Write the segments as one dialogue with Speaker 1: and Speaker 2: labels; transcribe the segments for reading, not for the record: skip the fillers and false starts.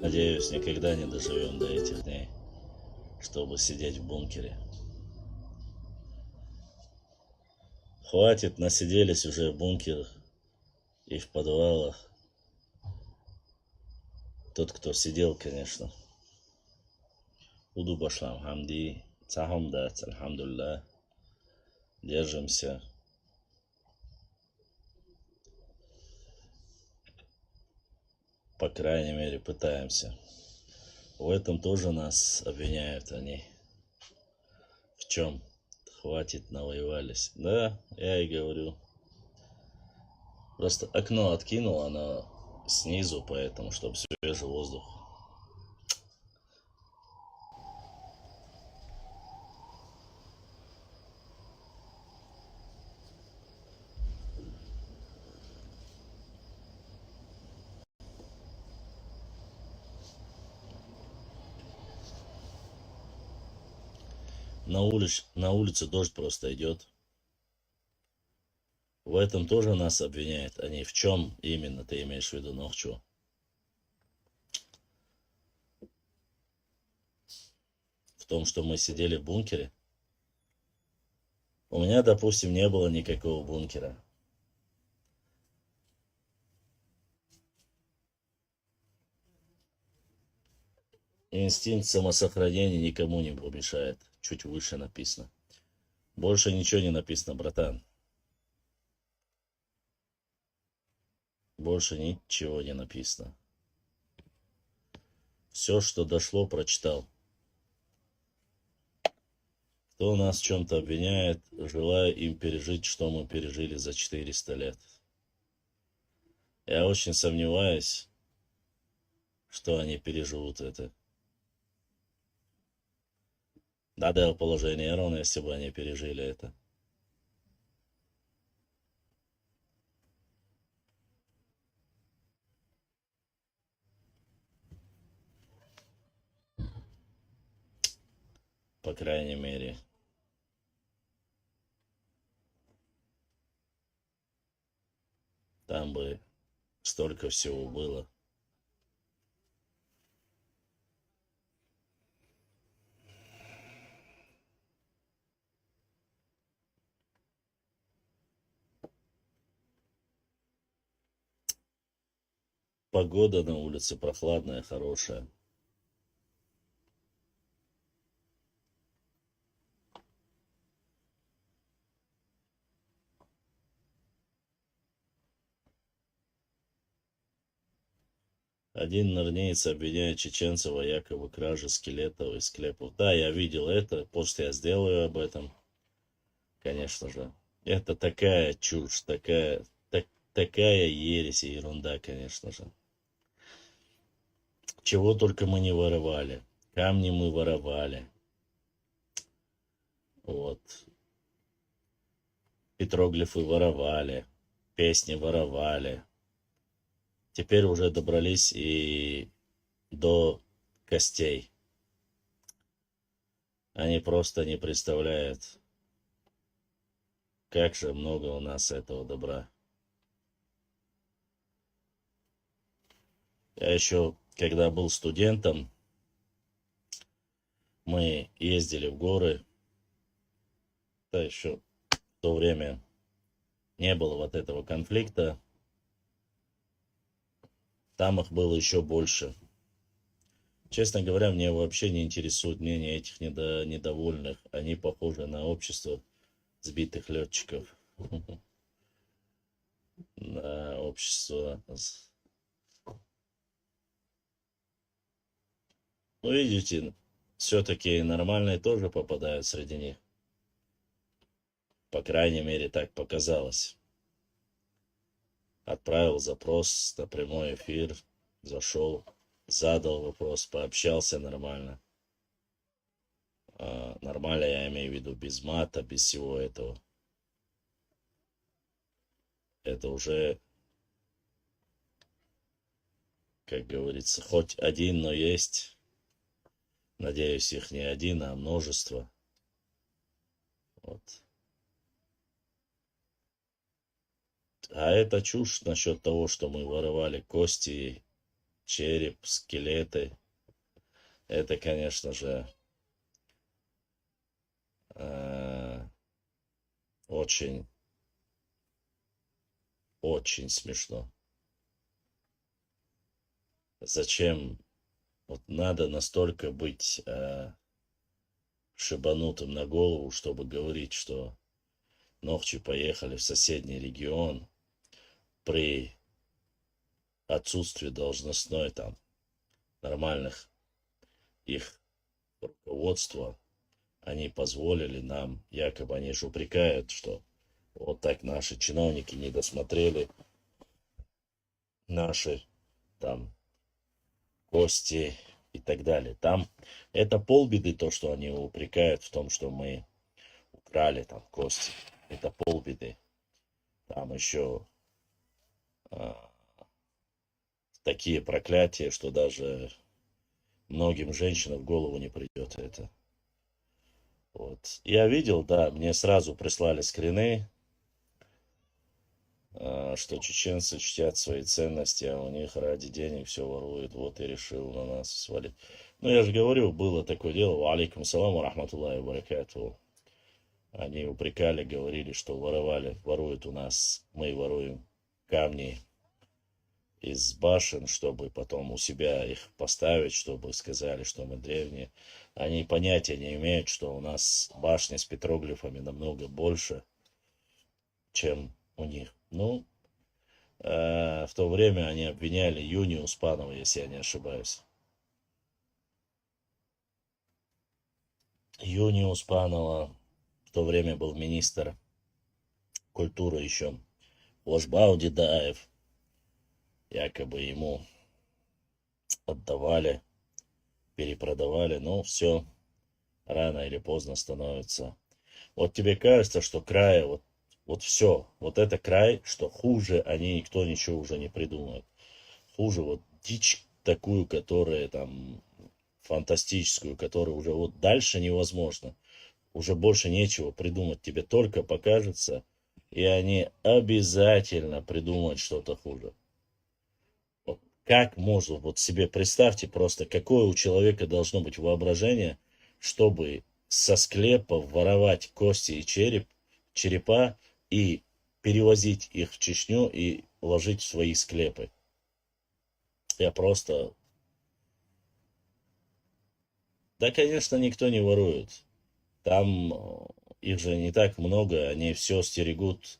Speaker 1: Надеюсь, никогда не доживем до этих дней, чтобы сидеть в бункере. Хватит, насиделись уже в бункерах и в подвалах. Тот, кто сидел, конечно. Уду башлам хамди, цахам дать, альхамдулилlah. Держимся. По крайней мере, пытаемся. В этом тоже нас обвиняют они. В чем? Хватит, навоевались. Да, я и говорю. Просто окно откинул, оно снизу, поэтому, чтобы свежий воздух. На улице дождь просто идет. В этом тоже нас обвиняют. Они в чем именно ты имеешь в виду, Нохчу? В том, что мы сидели в бункере? У меня, допустим, не было никакого бункера. Инстинкт самосохранения никому не помешает. Чуть выше написано. Больше ничего не написано, братан. Больше ничего не написано. Все, что дошло, прочитал. Кто нас в чем-то обвиняет, желаю им пережить, что мы пережили за 400 лет. Я очень сомневаюсь, что они переживут это. Надо положение ровно, если бы они пережили это. По крайней мере. Там бы столько всего было. Погода на улице прохладная, хорошая. Один норнеец обвиняет чеченцев о якобы краже скелетов из склепов. Да, я видел это, пост я сделаю об этом, конечно же. Это такая чушь, такая ересь и ерунда, конечно же. Чего только мы не воровали. Камни мы воровали. Вот. Петроглифы воровали. Песни воровали. Теперь уже добрались и до костей. Они просто не представляют, как же много у нас этого добра. Я еще, когда был студентом, мы ездили в горы. Да, еще в то время не было вот этого конфликта. Там их было еще больше. Честно говоря, мне вообще не интересует мнение этих недовольных. Они похожи на общество сбитых летчиков. На общество. Ну, видите, все-таки нормальные тоже попадают среди них. По крайней мере, так показалось. Отправил запрос на прямой эфир, зашел, задал вопрос, пообщался нормально. Нормально, я имею в виду, без мата, без всего этого. Это уже, как говорится, хоть один, но есть. Надеюсь, их не один, а множество. Вот. А это чушь насчет того, что мы воровали кости череп, скелеты. Это, конечно же, э, очень, очень смешно. Зачем? Вот надо настолько быть шибанутым на голову, чтобы говорить, что Нохчи поехали в соседний регион при отсутствии должностной там нормальных их руководства. Они позволили нам, якобы они же упрекают, что вот так наши чиновники не досмотрели наши там кости и так далее. Там это полбеды то, что они упрекают в том, что мы украли там кости. Это полбеды. Там еще такие проклятия, что даже многим женщинам в голову не придет это. Вот. Я видел, да, мне сразу прислали скрины, что чеченцы чтят свои ценности, а у них ради денег все воруют. Вот и решил на нас свалить. Ну, я же говорю, было такое дело. Ва алейкум салам ва рахматуллахи ва баракатуху. Они упрекали, говорили, что воруют у нас, мы воруем камни из башен, чтобы потом у себя их поставить, чтобы сказали, что мы древние. Они понятия не имеют, что у нас башни с петроглифами намного больше, чем у них. Ну, в то время они обвиняли Юнию Успанова, если я не ошибаюсь. Юнию Успанова в то время был министр культуры еще. Ошбау Дедаев. Якобы ему отдавали, перепродавали. Но все рано или поздно становится. Вот тебе кажется, что край, вот все, вот это край, что хуже они никто ничего уже не придумает. Хуже вот дичь такую, которая там фантастическую, которую уже вот дальше невозможно. Уже больше нечего придумать. Тебе только покажется, и они обязательно придумают что-то хуже. Вот как можно, вот себе представьте просто, какое у человека должно быть воображение, чтобы со склепа воровать кости и черепа и перевозить их в Чечню и ложить в свои склепы. Я просто... Да, конечно, никто не ворует. Там их же не так много, они все стерегут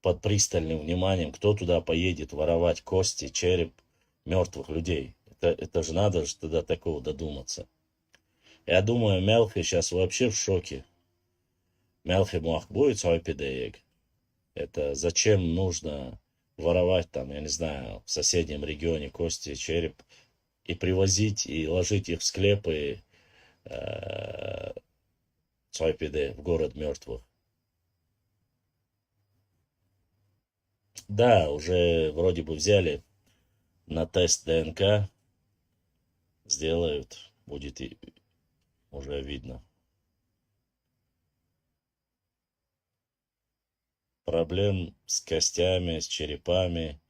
Speaker 1: под пристальным вниманием. Кто туда поедет воровать кости, череп мертвых людей? Это же надо же тогда такого додуматься. Я думаю, Мелхи сейчас вообще в шоке. Мелхи Муах будет свой педеек. Это зачем нужно воровать там, я не знаю, в соседнем регионе кости, череп и привозить и ложить их в склепы Цойпеде, в город мертвых. Да, уже вроде бы взяли на тест ДНК, сделают, будет и уже видно. Проблем с костями, с черепами,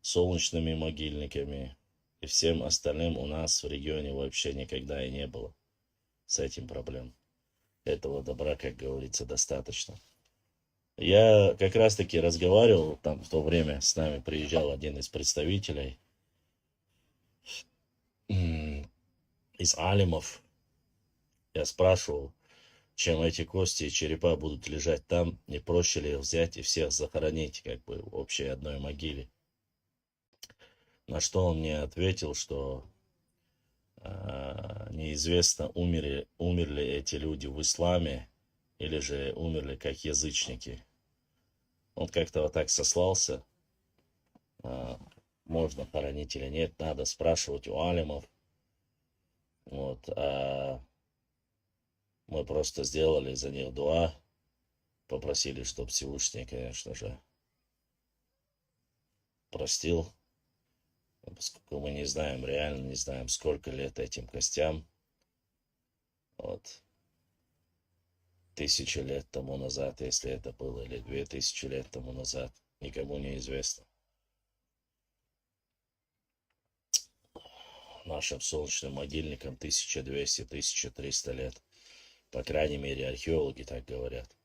Speaker 1: солнечными могильниками и всем остальным у нас в регионе вообще никогда и не было с этим проблем. Этого добра, как говорится, достаточно. Я как раз таки разговаривал, там в то время с нами приезжал один из представителей из алимов. Я спрашивал, чем эти кости и черепа будут лежать там, не проще ли их взять и всех захоронить, как бы в общей одной могиле. На что он мне ответил, что неизвестно, умерли эти люди в исламе или же умерли как язычники. Он как-то вот так сослался, можно хоронить или нет, надо спрашивать у алимов. Вот, мы просто сделали за них дуа, попросили, чтобы Всевышний, конечно же, простил, поскольку мы не знаем, реально не знаем, сколько лет этим костям. Вот. 1000 лет тому назад, если это было, или 2000 лет тому назад, никому не известно. нашим солнечным могильникам 1200-1300 лет. По крайней мере, археологи так говорят.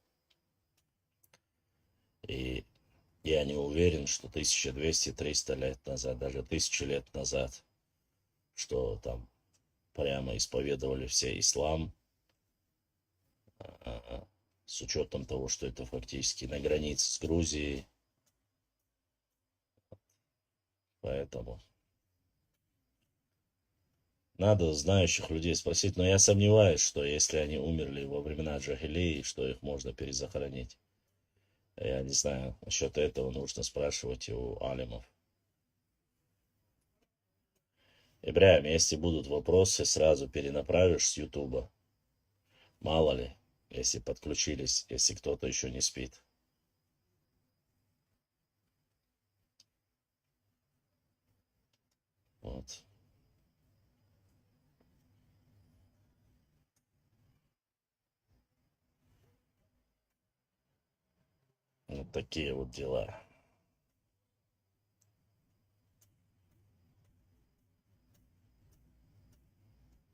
Speaker 1: И я не уверен, что 1200-300 лет назад, даже 1000 лет назад, что там прямо исповедовали все ислам, с учетом того, что это фактически на границе с Грузией. Поэтому надо знающих людей спросить, но я сомневаюсь, что если они умерли во времена джахилии, что их можно перезахоронить. Я не знаю, насчет этого нужно спрашивать у алимов. Ибраим, если будут вопросы, сразу перенаправишь с Ютуба. Мало ли, если подключились, если кто-то еще не спит. Вот. Вот такие вот дела.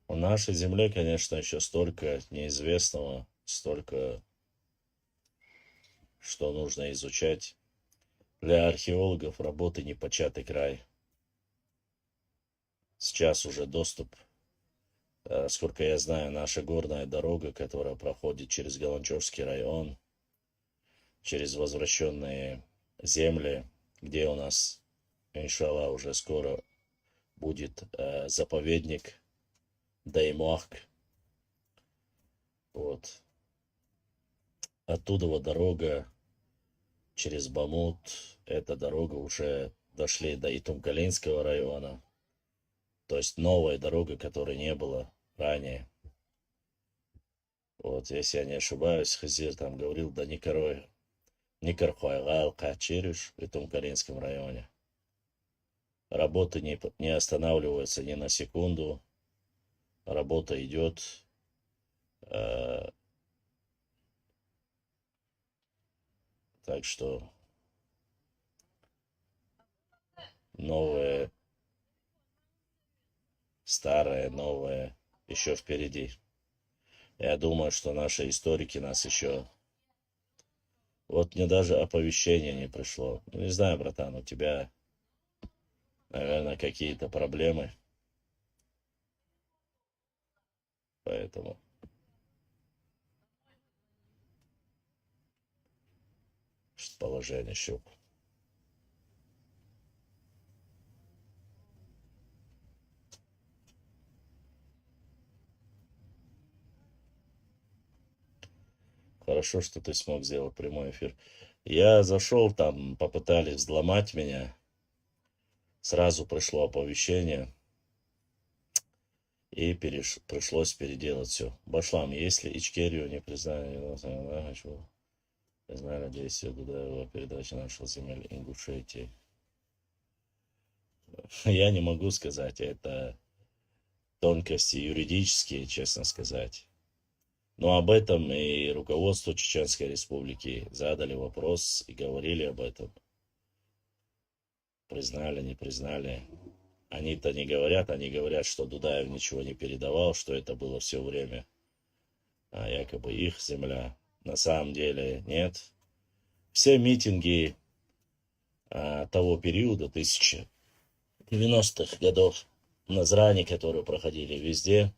Speaker 1: В нашей земле, конечно, еще столько неизвестного, столько, что нужно изучать. Для археологов работы непочатый край. Сейчас уже доступ, сколько я знаю, наша горная дорога, которая проходит через Галанчевский район, через возвращенные земли, где у нас, иншаллах, уже скоро будет заповедник Даймуахк. Вот. Оттуда дорога через Бамут. Эта дорога уже дошли до Итумкалинского района. То есть новая дорога, которой не было ранее. Вот, если я не ошибаюсь, Хазир там говорил до Никархуайгал Качириш в Итумкалинском районе. Работа не останавливается ни на секунду. Работа идет. Так что новое, старое, новое еще впереди. Я думаю, что наши историки нас еще... Вот мне даже оповещение не пришло. Ну, не знаю, братан, у тебя, наверное, какие-то проблемы. Поэтому... Положение щуп. Хорошо, что ты смог сделать прямой эфир. Я зашел, там попытались взломать меня. Сразу пришло оповещение. И пришлось переделать все. Башлам, если Ичкерию не признали, признали действия Дудаева передачи наших земель Ингушетии. Я не могу сказать, это тонкости юридические, честно сказать. Но об этом и руководство Чеченской Республики задали вопрос и говорили об этом. Признали, не признали. Они-то не говорят, они говорят, что Дудаев ничего не передавал, что это было все время якобы их земля. На самом деле нет. Все митинги того периода, 1090-х годов, Назрани, которые проходили везде,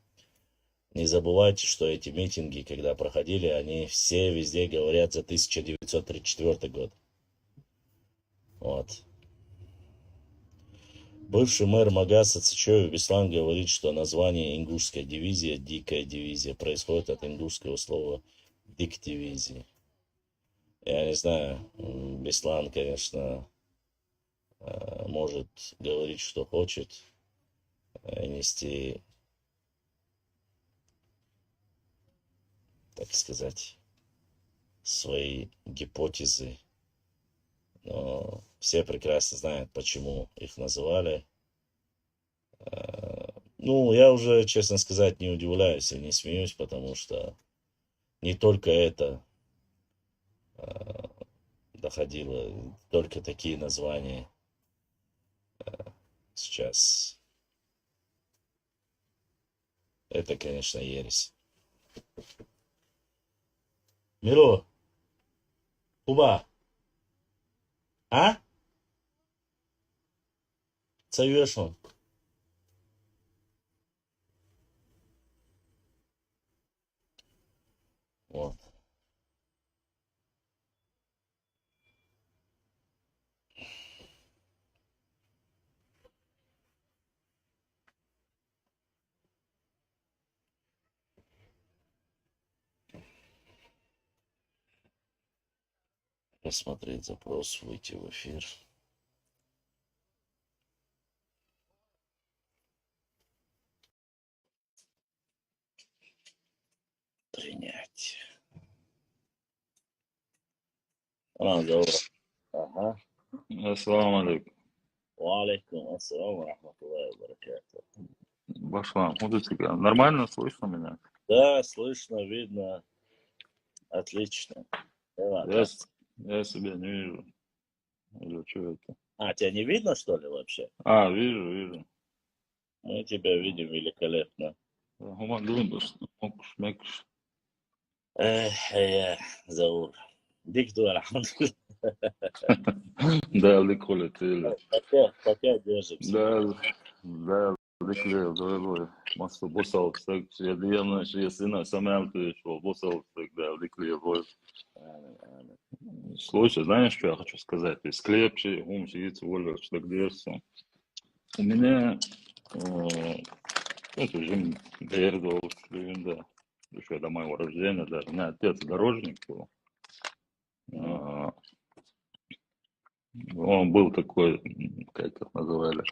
Speaker 1: не забывайте, что эти митинги, когда проходили, они все везде говорят за 1934 год. Вот. Бывший мэр Магаса Цичоев Беслан говорит, что название ингушская дивизия, дикая дивизия, происходит от ингушского слова дик дивизии. Я не знаю, Беслан, конечно, может говорить, что хочет, нести, так сказать, свои гипотезы. Но все прекрасно знают, почему их называли. Ну, я уже, честно сказать, не удивляюсь и не смеюсь, потому что не только это доходило, только такие названия сейчас Это, конечно, ересь. Миро, Куба, а? Совершен. Вот. Посмотреть запрос, выйти в эфир. Принять. Заура. Ага.
Speaker 2: Ассаламу алейкум.
Speaker 1: Валейкум ассалам ва рахматуллахи ва баракатух.
Speaker 2: Башлам. Вот тебя. Нормально слышно меня?
Speaker 1: Да, слышно, видно. Отлично. Да,
Speaker 2: Я,
Speaker 1: как?
Speaker 2: с- я себя не вижу. Или что это?
Speaker 1: А, тебя не видно, что ли, вообще?
Speaker 2: А, вижу.
Speaker 1: Мы тебя видим великолепно.
Speaker 2: Гумандун, мокш, мекш.
Speaker 1: Заур. Дикту, алхамдулилlah.
Speaker 2: Да, ликоли тели.
Speaker 1: Пока держимся.
Speaker 2: Да, ликли, дорогой. Массу босал, я диана, я сына, самым ты шел, босал, да, ликли, бой.
Speaker 1: Амин, амин.
Speaker 2: Слушай, знаешь, что я хочу сказать? Ты склепчи, ум, сидится, воля, что где у меня это уже доехал, да, еще до моего рождения, да. У меня отец дорожник был.
Speaker 1: Мгм.
Speaker 2: Он был такой, как их называли,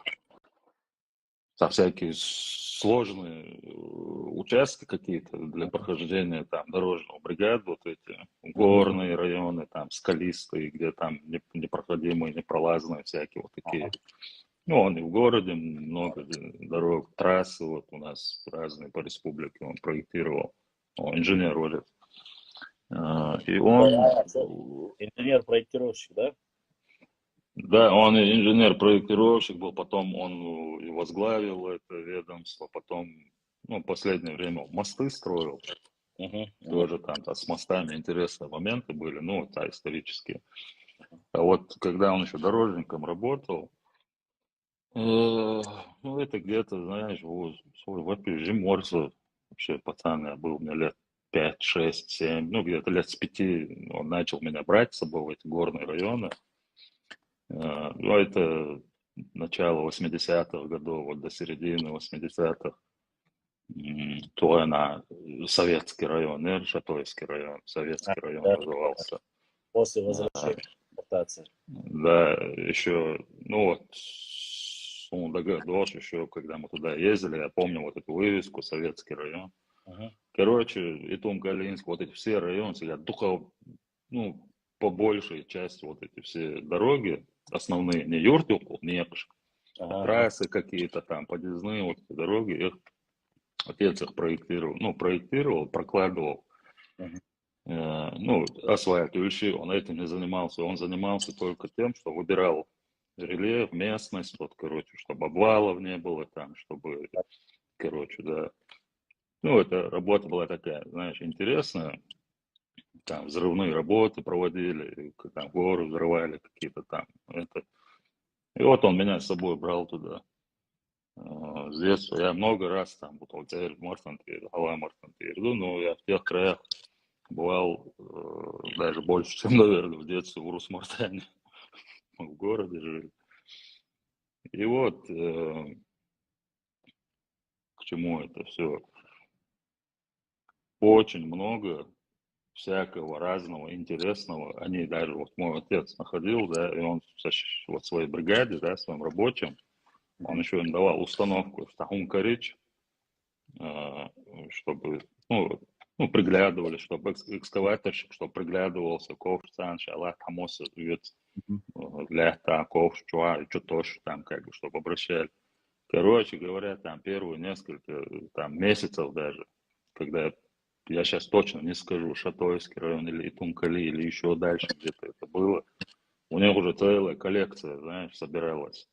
Speaker 2: со всякие сложные участки какие-то для прохождения там дорожного бригад, вот эти
Speaker 1: Мгм.
Speaker 2: горные районы, там скалистые, где там непроходимые, непролазные всякие вот такие. Ну, он и в городе много дорог, трассы вот у нас разные по республике он проектировал. Он инженер вроде. И он,
Speaker 1: Инженер-проектировщик, да?
Speaker 2: да, он и инженер-проектировщик был, потом он и возглавил это ведомство, потом, ну, в последнее время он мосты строил,
Speaker 1: Мгм, мгм.
Speaker 2: тоже там с мостами интересные моменты были, ну, да, исторические. А вот когда он еще дорожником работал, ну, это где-то, знаешь, вот Жиморсу, вообще пацан я был, мне лет 5, 6, 7, ну, где-то лет с 5 он начал меня брать с собой в эти горные районы. Ну, это начало 80-х годов, вот до середины 80-х. То на советский район, Шатойский район,
Speaker 1: А,
Speaker 2: советский район
Speaker 1: да,
Speaker 2: назывался.
Speaker 1: после
Speaker 2: А,
Speaker 1: возвращения депортации.
Speaker 2: Да, еще, ну вот, с Дагадош еще, когда мы туда ездили, я помню вот эту вывеску «Советский район».
Speaker 1: Мгм.
Speaker 2: Короче, Итум-Калинск, вот эти все районы, всегда Духов, ну, по большей части вот эти все дороги, основные, не Юртюл, не Якш, а
Speaker 1: Ага, ага.
Speaker 2: трассы какие-то там, подъездные вот эти дороги, их, отец их проектировал, ну, проектировал, прокладывал,
Speaker 1: Мгм.
Speaker 2: ну, осваивающий, он этим не занимался, он занимался только тем, что выбирал рельеф, местность, вот, короче, чтобы обвалов не было там, чтобы, короче, да. Ну, эта работа была такая, знаешь, интересная, там взрывные работы проводили, там горы взрывали какие-то там, это. И вот он меня с собой брал туда. С детства я много раз там, вот, Гала Мартантир, но я в тех краях бывал даже больше, чем, наверное, в детстве в Урус-Мартане. Мы в городе жили. И вот к чему это все. Очень много всякого разного интересного. Они даже, вот мой отец находил, да, и он вот в своей бригаде, да, своим рабочим, он
Speaker 1: Мгм.
Speaker 2: еще им давал установку в Тахун Карич, э, чтобы, ну, приглядывали, чтобы экскаваторщик, чтобы приглядывался, ковш, сан, шалат, хамос,
Speaker 1: Мгм.
Speaker 2: для ковш, чуа, что тоже там, как бы, чтобы обращали. Короче говоря, там первые несколько там, месяцев даже, когда я сейчас точно не скажу, Шатойский район или Итумкали, или еще дальше где-то это было, у них уже целая коллекция, знаешь, собиралась.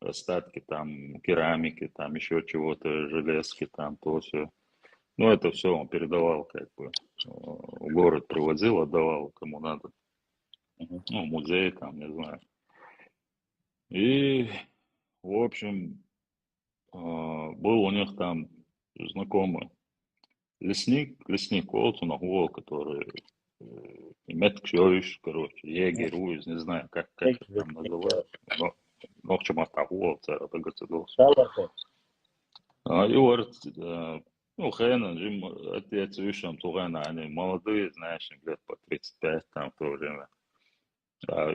Speaker 2: Остатки там керамики, там еще чего-то, железки, там то все. Ну, это все он передавал, как бы, в город привозил, отдавал кому надо.
Speaker 1: Мгм.
Speaker 2: Ну, музей там, не знаю. И, в общем, был у них там знакомый лесник Олтунахуол, который Меткшойш, короче,
Speaker 1: Ну,
Speaker 2: егерь, уез, не знаю, как их там называют. Но, Нохчаматахуол, Царапагацидос.
Speaker 1: Талаха.
Speaker 2: И говорит, ну, Хэна, Джим, отец Вишам, Тугана, они молодые, знаешь, им лет по 35 там в то время.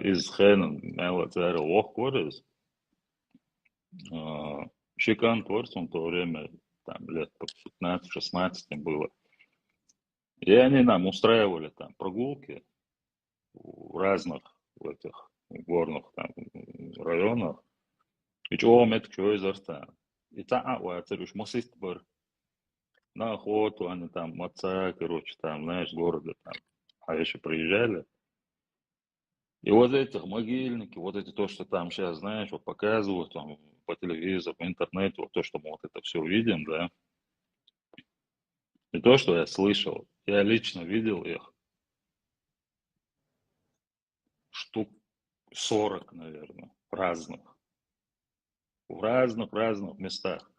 Speaker 2: Из Хэна, Мэла Царя Лох, Шикан Творцом в то время, там лет по 15-16 им было. И они нам устраивали там прогулки в разных в этих горных там районах. И чего мет чего из арста. И та уж мосист бар на охоту, они там отца, короче, там, знаешь, города там. А еще приезжали. И вот этих могильники, вот эти то, что там сейчас, знаешь, вот показывают там по телевизору, по интернету, вот то, что мы вот это все видим, да. И то, что я слышал, я лично видел их штук 40, наверное, разных. В разных местах.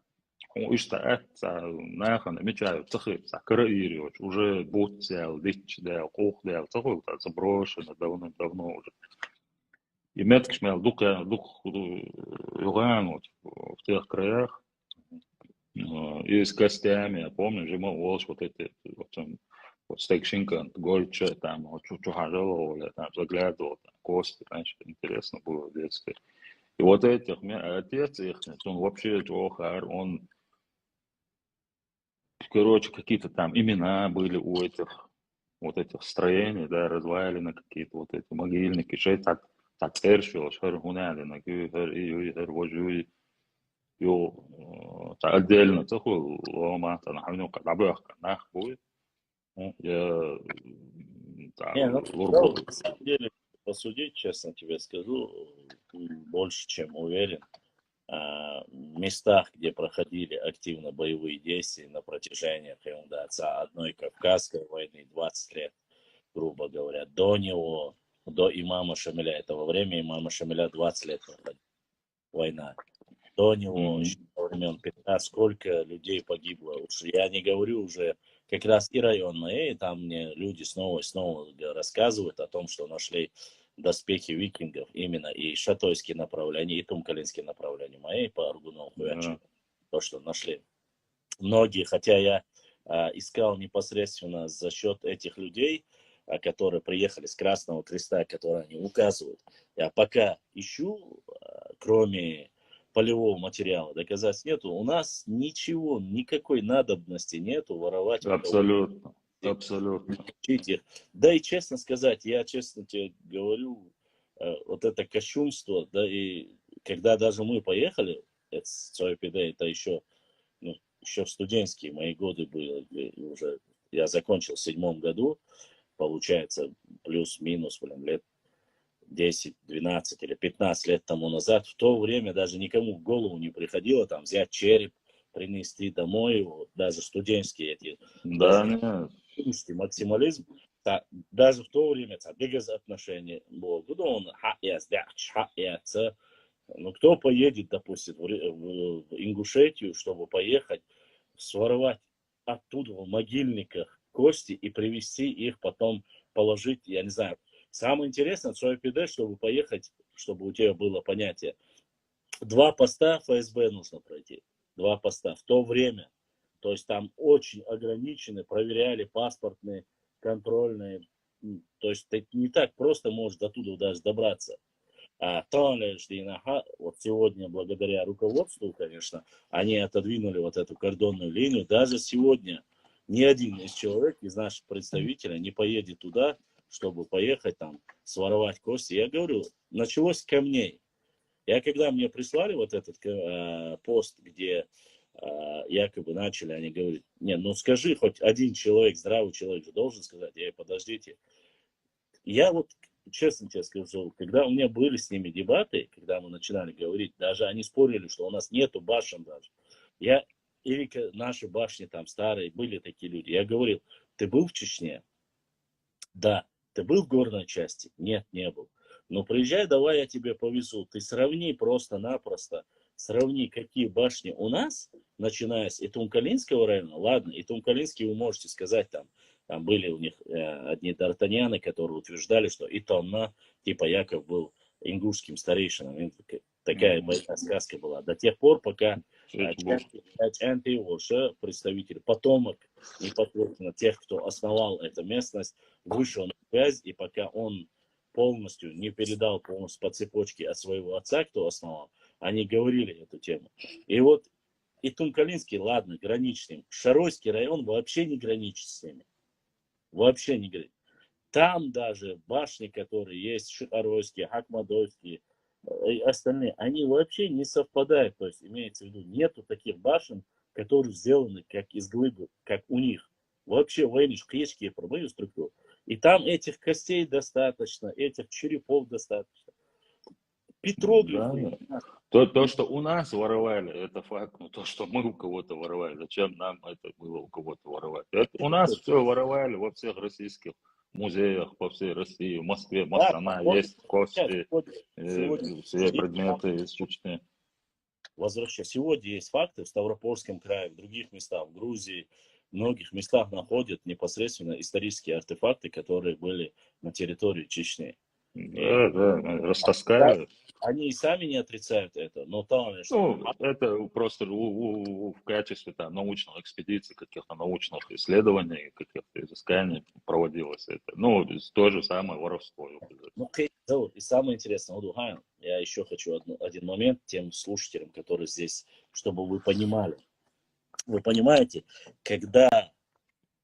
Speaker 2: واشتقت ناخن ميتشاو تخي سكر إيريوش уже бот взял, дичь взял, кох взял, такой заброшено давно уже. И метк шмел дух юган вот в тех краях и с костями, я помню, же мы волш вот эти вот там вот стейкшинка, гольча там вот чухажало, я там заглядывал, там, кости, знаешь, интересно было в детстве. И вот этих, отец их, он вообще Джохар, он короче, какие-то там имена были у этих вот этих строений, да, развалины какие-то, вот эти могильники, шесть так тершил, шер гуняли, на гюхер, и вожуй, отдельно, такой лома, там, хавню, кадабах, нах будет, я, так,
Speaker 1: Не, ну, да,
Speaker 2: лурбу,
Speaker 1: на самом деле, посудить, честно тебе скажу, больше, чем уверен, в местах, где проходили активно боевые действия на протяжении да, одной Кавказской войны 20 лет, грубо говоря, до него, до имама Шамиля, это во время имама Шамиля 20 лет проходила война. До него, еще во времен Петра, сколько людей погибло. Уж я не говорю уже как раз и районные, и там мне люди снова и снова рассказывают о том, что нашли доспехи викингов именно и шатойские направления, и тумкалинские направления мои по Аргуну Хуячи,
Speaker 2: да,
Speaker 1: то, что нашли. Многие, хотя я искал непосредственно за счет этих людей, которые приехали с Красного Креста, которые они указывают. Я пока ищу, кроме полевого материала, доказательств нету. У нас ничего, никакой надобности нету воровать у кого-то,
Speaker 2: абсолютно, абсолютно,
Speaker 1: учить их. Да и честно сказать, я честно тебе говорю, вот это кощунство, да и когда даже мы поехали, это это еще ну, еще в студенческие мои годы были, уже я закончил в 7 году, получается, плюс-минус, блин, лет 10, 12 или 15 лет тому назад. В то время даже никому в голову не приходило там взять череп, принести домой, вот, даже студенческие эти,
Speaker 2: да, нет,
Speaker 1: максимализм, даже в то время без отношения было. Он ну, кто поедет, допустим, в Ингушетию, чтобы поехать, своровать оттуда в могильниках кости и привезти их потом положить, я не знаю. Самое интересное, что ПД, чтобы поехать, чтобы у тебя было понятие, 2 поста ФСБ нужно пройти. 2 поста в то время. То есть там очень ограничены, проверяли паспортные, контрольные. То есть ты не так просто можешь до туда даже добраться. Вот сегодня, благодаря руководству, конечно, они отодвинули вот эту кордонную линию. Даже сегодня ни один из человек, из наших представителей не поедет туда, чтобы поехать там своровать кости. Я говорю, началось с камней. Я когда мне прислали вот этот пост, где якобы начали, они говорят, не, ну скажи, хоть один человек, здравый человек же должен сказать, подождите. Я вот честно тебе скажу, когда у меня были с ними дебаты, когда мы начинали говорить, даже они спорили, что у нас нету башен даже. Я или наши башни там старые, были такие люди. Я говорил, ты был в Чечне? Да. Ты был в горной части? Нет, не был. Но приезжай, давай я тебе повезу. Ты сравни просто-напросто, сравни, какие башни у нас, начиная с Итум-Калинского района. Ладно, Итум-Калинский вы можете сказать, там были у них одни д'Артаньяны, которые утверждали, что Итомна, типа Яков был ингушским старейшином. Такая большая сказка была. До тех пор, пока Чанти Оша, представитель, потомок непосредственно тех, кто основал эту местность, вышел на связь, и пока он полностью не передал полностью по цепочке от своего отца, кто основал, они говорили эту тему. И вот и Тункалинский, ладно, граничный. Шаройский район вообще не граничит с ними. Вообще не граничит. Там даже башни, которые есть, Шаройские, Хакмадойские и остальные, они вообще не совпадают. То есть имеется в виду, нету таких башен, которые сделаны как из глыбы, как у них. Вообще войнишь кречки пробою структуру. И там этих костей достаточно, этих черепов достаточно. Петроглифы.
Speaker 2: Да. То, что у нас воровали, это факт. Но то, что мы у кого-то воровали, зачем нам это было у кого-то воровать? Это у нас все воровали во всех российских музеях по всей России, в Москве, Мастана, есть кости, все предметы из Чечни.
Speaker 1: Возвращаясь, сегодня есть факты в Ставропольском крае, в других местах, в Грузии, в многих местах находят непосредственно исторические артефакты, которые были на территории Чечни.
Speaker 2: Да, растаскали.
Speaker 1: Они и сами не отрицают это, но там...
Speaker 2: Ну, это просто в качестве там, научных экспедиций, каких-то научных исследований, каких-то изысканий проводилось это. Ну, то же самое воровство.
Speaker 1: Ну, и самое интересное, Удухайн, я еще хочу один момент тем слушателям, которые здесь, чтобы вы понимали. Вы понимаете, когда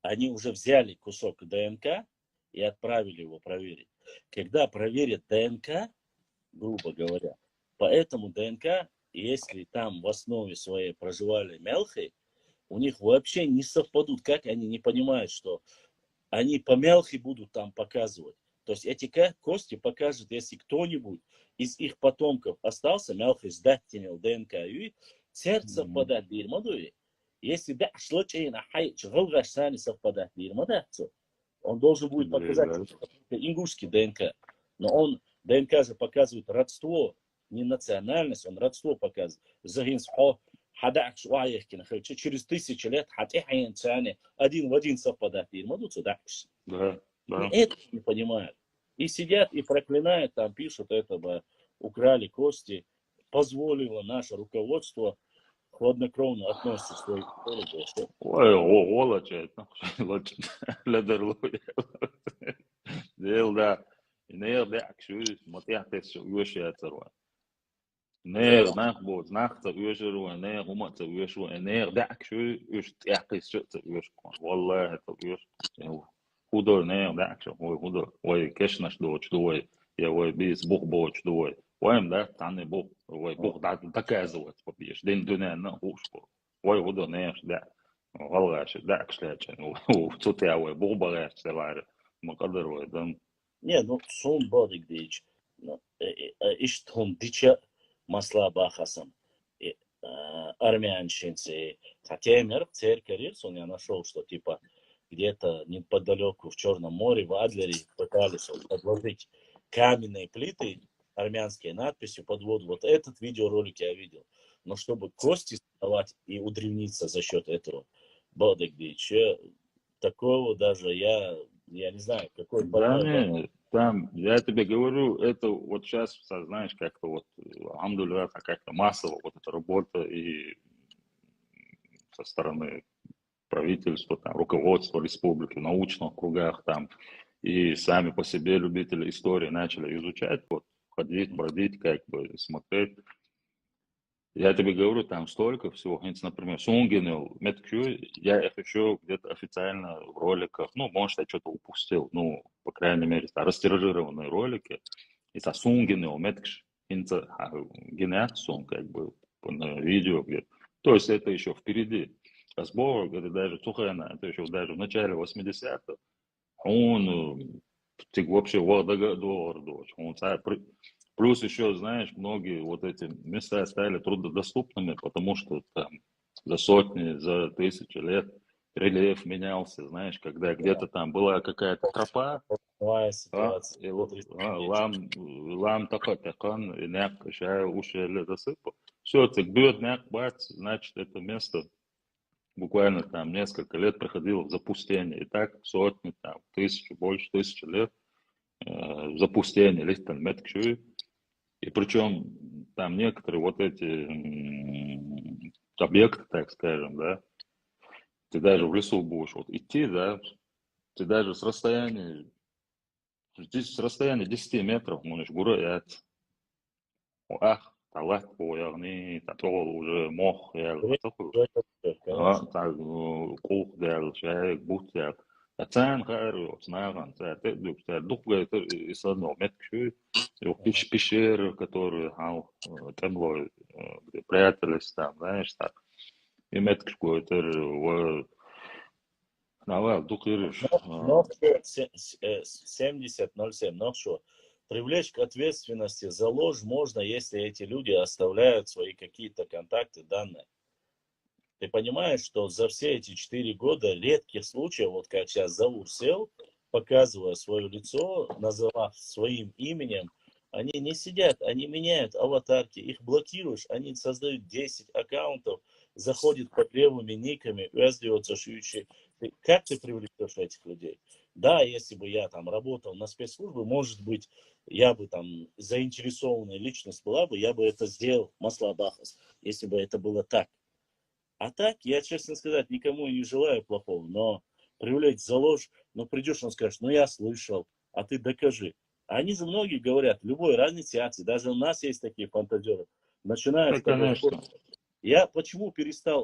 Speaker 1: они уже взяли кусок ДНК и отправили его проверить, когда проверят ДНК, грубо говоря, по этому ДНК, если там в основе своей проживали мелхи, у них вообще не совпадут. Как они не понимают, что они по мелхи будут там показывать. То есть эти кости покажут, если кто-нибудь из их потомков остался, мелхи сдаттинил ДНК, и сердце подать дирмадуи. Если да, случайно хай, чгалгаш сани совпадать дирмадацу, он должен будет показать ингушский ДНК. Но он, ДНК же показывает родство, не национальность, он родство показывает. Загинсхо, хадакш уаехкина, через 1000 лет, хатихаин цани, один в один совпадать дирмадуцу, дакш.
Speaker 2: Да.
Speaker 1: И это не понимают. И сидят и проклинают, там пишут, это украли кости, позволило наше руководство хладнокровно относится к своей истории.
Speaker 2: Ой, олачет, ледерлуя. Делда, инерде акшу, мотяхтес юши ацарва. Нер нахбот, нахта юшеру, нер умата юшу, нер дакшу, юш тяхтес юш. Валлах, это юш. Худо нер дакшу, ой, худо. Ой, кешнаш доч, ой, я ой, бис бух боч, ой. Оем, да, таны бух, ой, бух доказывать побьешь. День дуня на хушку. Ой, худо нер, да. Валгаш, да, кстати, тут я ой, бух бараш, севар. Макадер, ой, да.
Speaker 1: Не, ну сон бодик дич. İşte дича масла бахасам. Армянщинцы. Хотя я церковь, я нашел, что типа где-то неподалеку в Черном море, в Адлере, пытались подложить каменные плиты, армянские надписью под воду. Вот этот видеоролик я видел. Но чтобы кости создавать и удревниться за счет этого, бодик дич, такого даже я не знаю, какой
Speaker 2: Да
Speaker 1: больной.
Speaker 2: не, там, я тебе говорю, это вот сейчас, знаешь, как-то вот, алхамдулилlah, как-то массово вот эта работа и со стороны правительства, там, руководства республики, в научных кругах там, и сами по себе любители истории начали изучать, вот, ходить, бродить, как бы, смотреть. Я тебе говорю, там столько всего. Например, Сунгинел, Меткю, я их еще где-то официально в роликах, ну, может, я что-то упустил, ну, по крайней мере, растиражированные ролики. И со Сунгинел, Меткш, Генеатсун, как бы, на видео где. То есть это еще впереди. А сбор, это даже Тухена, это еще даже в начале 80-х. Он вообще он плюс еще, знаешь, многие вот эти места стали труднодоступными, потому что там за сотни, за тысячи лет рельеф менялся, знаешь, когда где-то там была какая-то тропа,
Speaker 1: Новая
Speaker 2: а,
Speaker 1: ситуация. Смотри,
Speaker 2: лам такан, няк, шая, уши, засыпал. Все, ты бьет няк, бац, значит, это место буквально там несколько лет проходило в запустении. И так сотни, там, тысячи, больше тысячи лет в запустении, листан меткшуй. И причем там некоторые вот эти объекты, так скажем, да, ты даже в лесу будешь вот идти, да, ты даже с расстояния 10 метров можешь гулять. Ах, талат по яғни татол уже мох яғни татол.
Speaker 1: конечно.
Speaker 2: Так, кух дел, шай, бут дел. Ацан хару, снаган, дух говорит, и с одного метка
Speaker 1: Ага.
Speaker 2: пещеры, которые, там было, где прятались там, знаешь, так. И метка какой-то, дух ириш.
Speaker 1: Но 70:07. Но что? Привлечь к ответственности за ложь можно, если эти люди оставляют свои какие-то контакты, данные. Ты понимаешь, что за все эти 4 года редких случаев, вот как сейчас Заур сел, показывая свое лицо, называв своим именем, они не сидят, они меняют аватарки, их блокируешь, они создают 10 аккаунтов, заходят под левыми никами, раздаются шующие. Как ты привлекешь этих людей? Да, если бы я там работал на спецслужбы, может быть, я бы там заинтересованная личность была бы, я бы это сделал, масла Бахас, если бы это было так. А так, я, честно сказать, никому не желаю плохого, но привлечь за ложь, но придешь, он скажет, ну я слышал, а ты докажи. А они же многие говорят, любой разной ситуации, даже у нас есть такие фантазеры, начинают
Speaker 2: Да,
Speaker 1: с тобой
Speaker 2: конечно.
Speaker 1: спорить. Я почему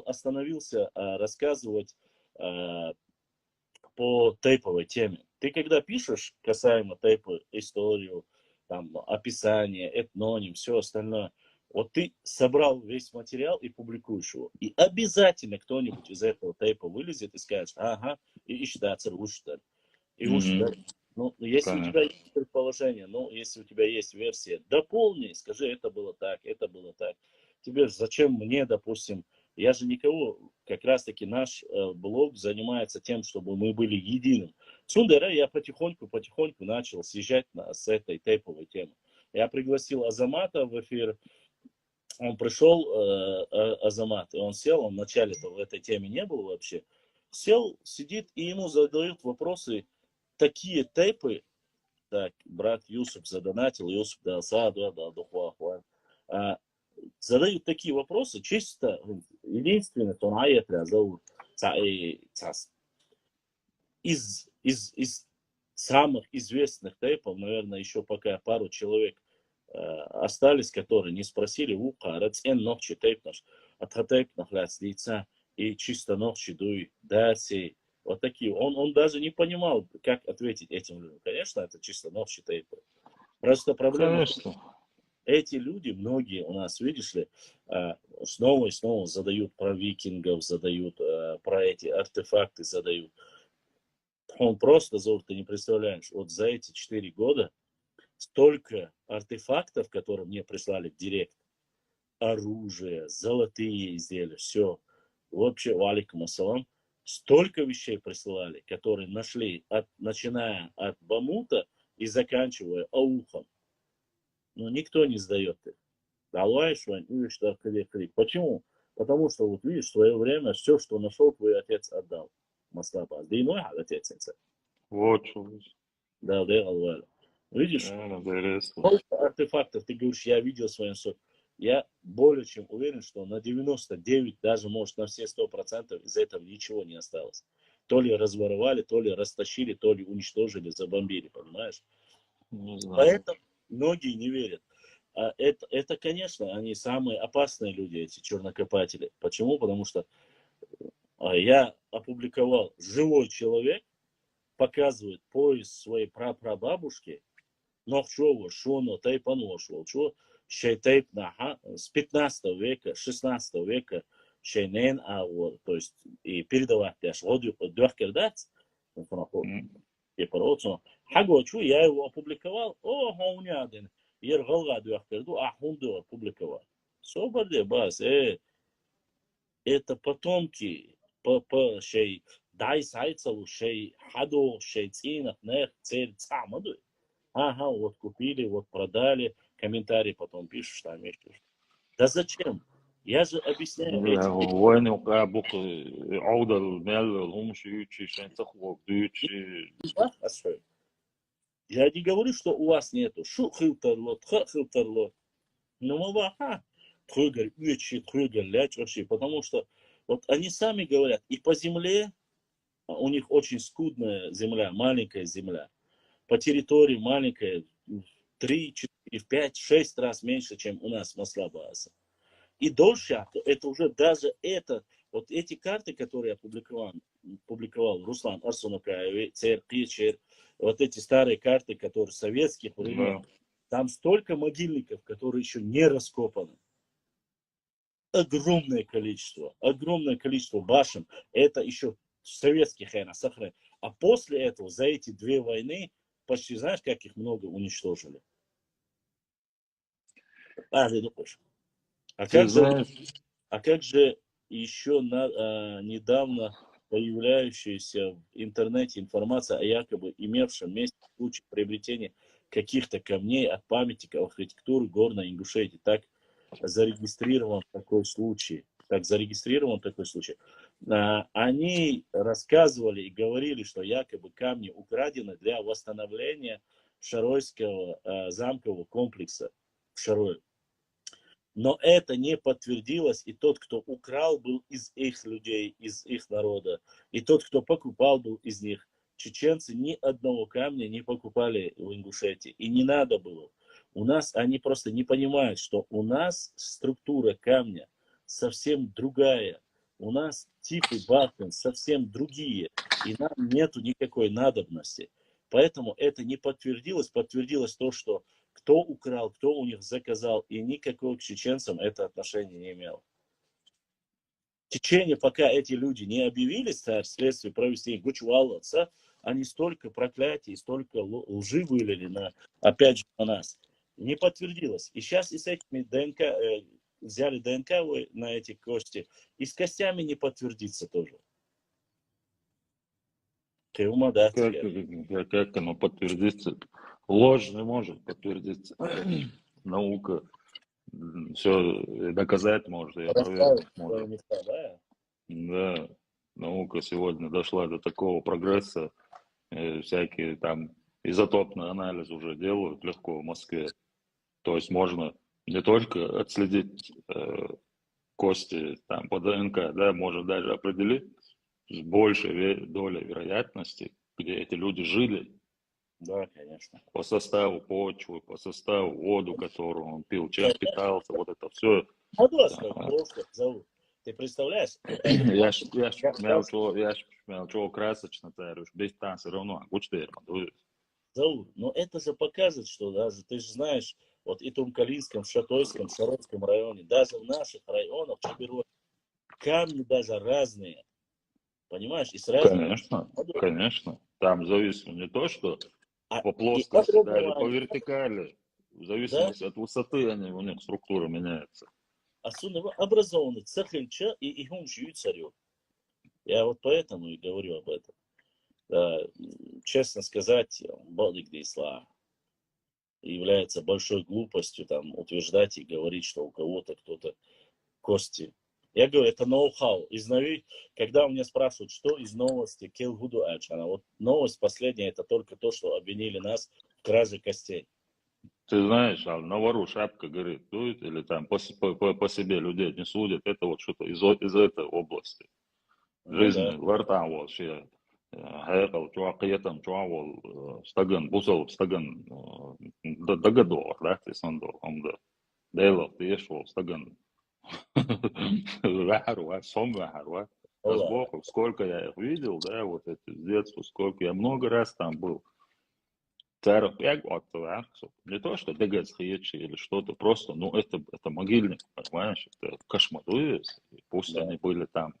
Speaker 1: остановился рассказывать а, по тейповой теме? Ты когда пишешь касаемо тейпа историю, там, описание, этноним, все остальное, вот ты собрал весь материал и публикуешь его. И обязательно кто-нибудь из этого тейпа вылезет и скажет, ага, и считается уштар. И уштар.
Speaker 2: Мгм.
Speaker 1: Ну, если у тебя
Speaker 2: Конечно.
Speaker 1: есть предположение, ну, если у тебя есть версия, дополни, скажи, это было так, это было так. Тебе зачем мне, допустим, я же никого, как раз таки наш блог занимается тем, чтобы мы были единым. Сундера я потихоньку начал съезжать с этой тейповой темы. Я пригласил Азамата в эфир, он пришел, Азамат, и он сел, он вначале-то в этой теме не был вообще, сел, сидит, и ему задают вопросы, такие тейпы, так, брат Юсуп задонатил, Юсуп дал саду, дал духуахуа, задают такие вопросы, чисто, единственное, что он аят зовут, из самых известных тейпов, наверное, еще пока пару человек остались, которые не спросили, ногчи тейп наш, тейп нахляц лица, и чисто ногчи дуй, даси, вот такие. Он даже не понимал, как ответить этим людям. Конечно, это чисто ногчи тейпы. Просто проблема в том,
Speaker 2: Конечно.
Speaker 1: эти люди, многие у нас, видишь ли, снова и снова задают про викингов, задают про эти артефакты, задают. Он просто, Зур, ты не представляешь, вот за эти 4 года столько артефактов, которые мне прислали в директ, оружие, золотые изделия, все. Вообще, валикум ассалам, столько вещей присылали, которые нашли, начиная от бамута и заканчивая аухом. Но никто не сдает их. Давай, что видишь, что крик. Почему? Потому что, вот видишь, в свое время все, что нашел, твой отец отдал. Маслапа. Да и мой отец.
Speaker 2: Вот что.
Speaker 1: Да, да, Алваля. Видишь,
Speaker 2: Интересно.
Speaker 1: сколько артефактов, ты говоришь, я видел в своем соке. Я более чем уверен, что на 99, даже может на все 100% из этого ничего не осталось. То ли разворовали, то ли растащили, то ли уничтожили, забомбили, понимаешь?
Speaker 2: Не знаю.
Speaker 1: Поэтому многие не верят. Это, конечно, они самые опасные люди, эти чернокопатели. Почему? Потому что я опубликовал живой человек, показывает пояс своей прапрабабушки, Нохчово, Шоно, Тайпаношвал, что Шейтейп с 15 века, 16 века, Шейнен, то есть и передавать аж дёхкердать,
Speaker 2: М.
Speaker 1: и породцу. Хагочу, я его опубликовал, хаунядин, ергалга дёхкерду, хунду опубликовал. Соборде бас, это потомки по шей дай сайцелу шей хадо шей цинах нех цель самаду. Ага, вот купили, вот продали, комментарий потом пишешь там еще. Да зачем? Я же объясняю этим людям.
Speaker 2: وين وقابوك عودة المال الهمش يوتشي شين تخوك دوتشي
Speaker 1: Я не говорю, что у вас нету. Шу хилтерло, тха хилтерло. Но мы ваха. Трюгер, ючи, трюгер, ляч вообще. Потому что вот они сами говорят, и по земле, у них очень скудная земля, маленькая земля. По территории маленькая, в 3, 4, в 5, 6 раз меньше, чем у нас в Маслабааса. И дольше, это уже даже это, вот эти карты, которые я публиковал Руслан Арсунакаевич, ЦР, вот эти старые карты, которые советских времен,
Speaker 2: Да.
Speaker 1: там столько могильников, которые еще не раскопаны. Огромное количество башен. Это еще советских сохранено. А после этого, за эти 2 войны, почти знаешь, как их много уничтожили? Ты думаешь? А
Speaker 2: Ты
Speaker 1: как же,
Speaker 2: знаешь,
Speaker 1: еще недавно появляющаяся в интернете информация о якобы имевшем месте случае приобретения каких-то камней от памятников архитектуры горной Ингушетии. Так зарегистрирован такой случай. Они рассказывали и говорили, что якобы камни украдены для восстановления Шаройского замкового комплекса в Шарое. Но это не подтвердилось, и тот, кто украл, был из их людей, из их народа, и тот, кто покупал, был из них. Чеченцы ни одного камня не покупали в Ингушетии, и не надо было. У нас они просто не понимают, что у нас структура камня совсем другая, у нас типы башен совсем другие, и нам нету никакой надобности. Поэтому это не подтвердилось. Подтвердилось то, что кто украл, кто у них заказал, и никакого к чеченцам это отношение не имело. В течение, пока эти люди не объявили следствие провести Гучваловца, они столько проклятий, столько лжи вылили опять же, на нас. Не подтвердилось. И сейчас и с этими ДНК, взяли ДНК на эти кости, и с костями не подтвердится тоже. Ты ума, да,
Speaker 2: как оно подтвердится? Ложь не может подтвердиться. Наука все доказать может и опровергнуть может.
Speaker 1: Да?
Speaker 2: Да, наука сегодня дошла до такого прогресса, всякие там изотопный анализ уже делают легко в Москве. То есть можно не только отследить кости там по ДНК, да, можно даже определить с большей долей вероятности, где эти люди жили,
Speaker 1: Да, конечно.
Speaker 2: по составу почвы, по составу воду, которую он пил, чем питался, вот это все.
Speaker 1: Зовут. Ты представляешь?
Speaker 2: Я ж смел красочно царю, без там все равно, гучтерма,
Speaker 1: Зовут. Но это же показывает, что даже ты же знаешь, вот и Тумкалинском, Шатойском, Шаротском районе, даже в наших районах, камни даже разные. Понимаешь? И с разными...
Speaker 2: Конечно. Там зависит не то, что по
Speaker 1: И
Speaker 2: плоскости, да, или по
Speaker 1: образование,
Speaker 2: вертикали. В
Speaker 1: да?
Speaker 2: зависимости от высоты у них структура меняется.
Speaker 1: Особенно образованный Цахельча и Ихунжию царю. Я вот поэтому и говорю об этом. Честно сказать, Бодигдисла является большой глупостью там утверждать и говорить, что у кого-то кто-то кости. Я говорю, это ноу-хау. Когда у меня спрашивают, что из новости Келгуду Ачана, вот новость последняя, это только то, что обвинили нас в краже костей.
Speaker 2: Ты знаешь, на вору шапка горит, дует, или там по себе людей не судят, это вот что-то из этой области. Жизни, вартан вообще. Хайкал, чуакиетам, чуавол, стаган, бусал, стаган, дагадовар, да, ты сандо, да. Дейлов, ты ешвол, стаган. Вахару, сом вахару, а сбоку, сколько я их видел, да, вот это с детства, сколько я много раз там был. Царов не то, что Дегец или что-то, просто, ну, это могильник, понимаешь, это кошмадует, пусть они были там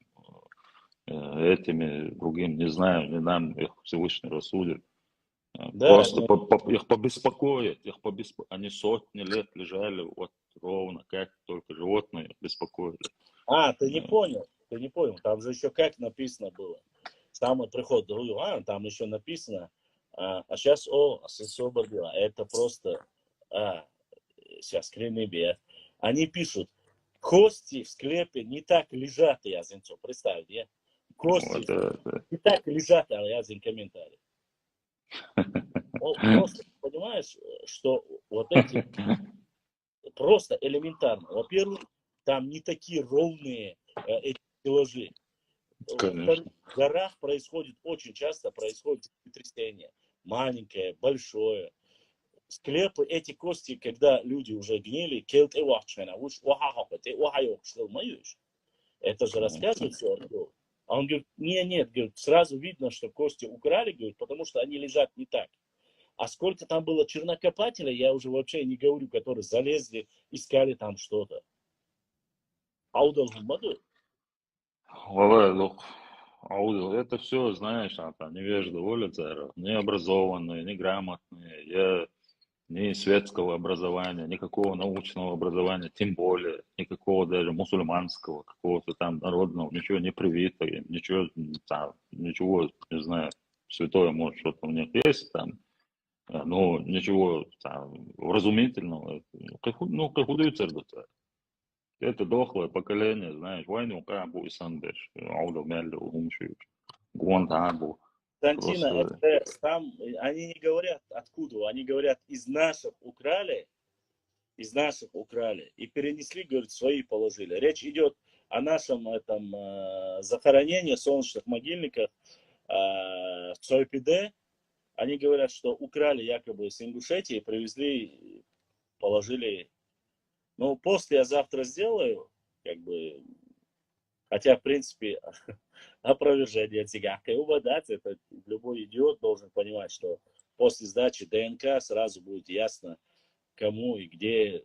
Speaker 2: этими, другим, не знаю, не нам их Всевышний рассудит. Просто их побеспокоить, они сотни лет лежали вот ровно, как только животные беспокоили.
Speaker 1: А, ты не
Speaker 2: Э,
Speaker 1: понял, ты не понял. Там же еще как написано было. Самый приход там еще написано, сейчас освободила. Это просто, а, сейчас кренебе. Они пишут, кости в склепе не так лежат, я зенцо, представь, я. Кости
Speaker 2: Вот это.
Speaker 1: не так лежат, а я зен комментарий. Просто понимаешь, что вот эти просто элементарно. Во-первых, там не такие ровные эти стеллажи. Во-вторых,
Speaker 2: Конечно.
Speaker 1: в горах происходит, очень часто происходит землетрясение. Маленькое, большое. Склепы, эти кости, когда люди уже гнили, это же рассказывает все археолог. А он говорит, нет, говорит, сразу видно, что кости украли, говорит, потому что они лежат не так. А сколько там было чернокопателей, я уже вообще не говорю, которые залезли, искали там что-то. Аудал Гумаду.
Speaker 2: Валай, лох. Это все, знаешь, там невежды улицы, необразованные, неграмотные. Я ни светского образования, никакого научного образования, тем более, никакого даже мусульманского, какого-то там народного, ничего не привито им, ничего, там, ничего, не знаю, святое, может, что-то у них есть там, но ничего там вразумительного, как худые церковь. Это дохлое поколение, знаешь, войну Кабу и Сандеш, Ауда Мельда, Умши, Гуантабу,
Speaker 1: Константина,
Speaker 2: просто
Speaker 1: это там, они не говорят откуда, они говорят из наших украли и перенесли, говорит, свои положили. Речь идет о нашем этом захоронении солнечных могильниках в Цойпиде. Они говорят, что украли якобы с Ингушетии, привезли, положили. Ну, после я завтра сделаю, как бы, хотя, в принципе, опровержение цыганской да, это любой идиот должен понимать, что после сдачи ДНК сразу будет ясно, кому и где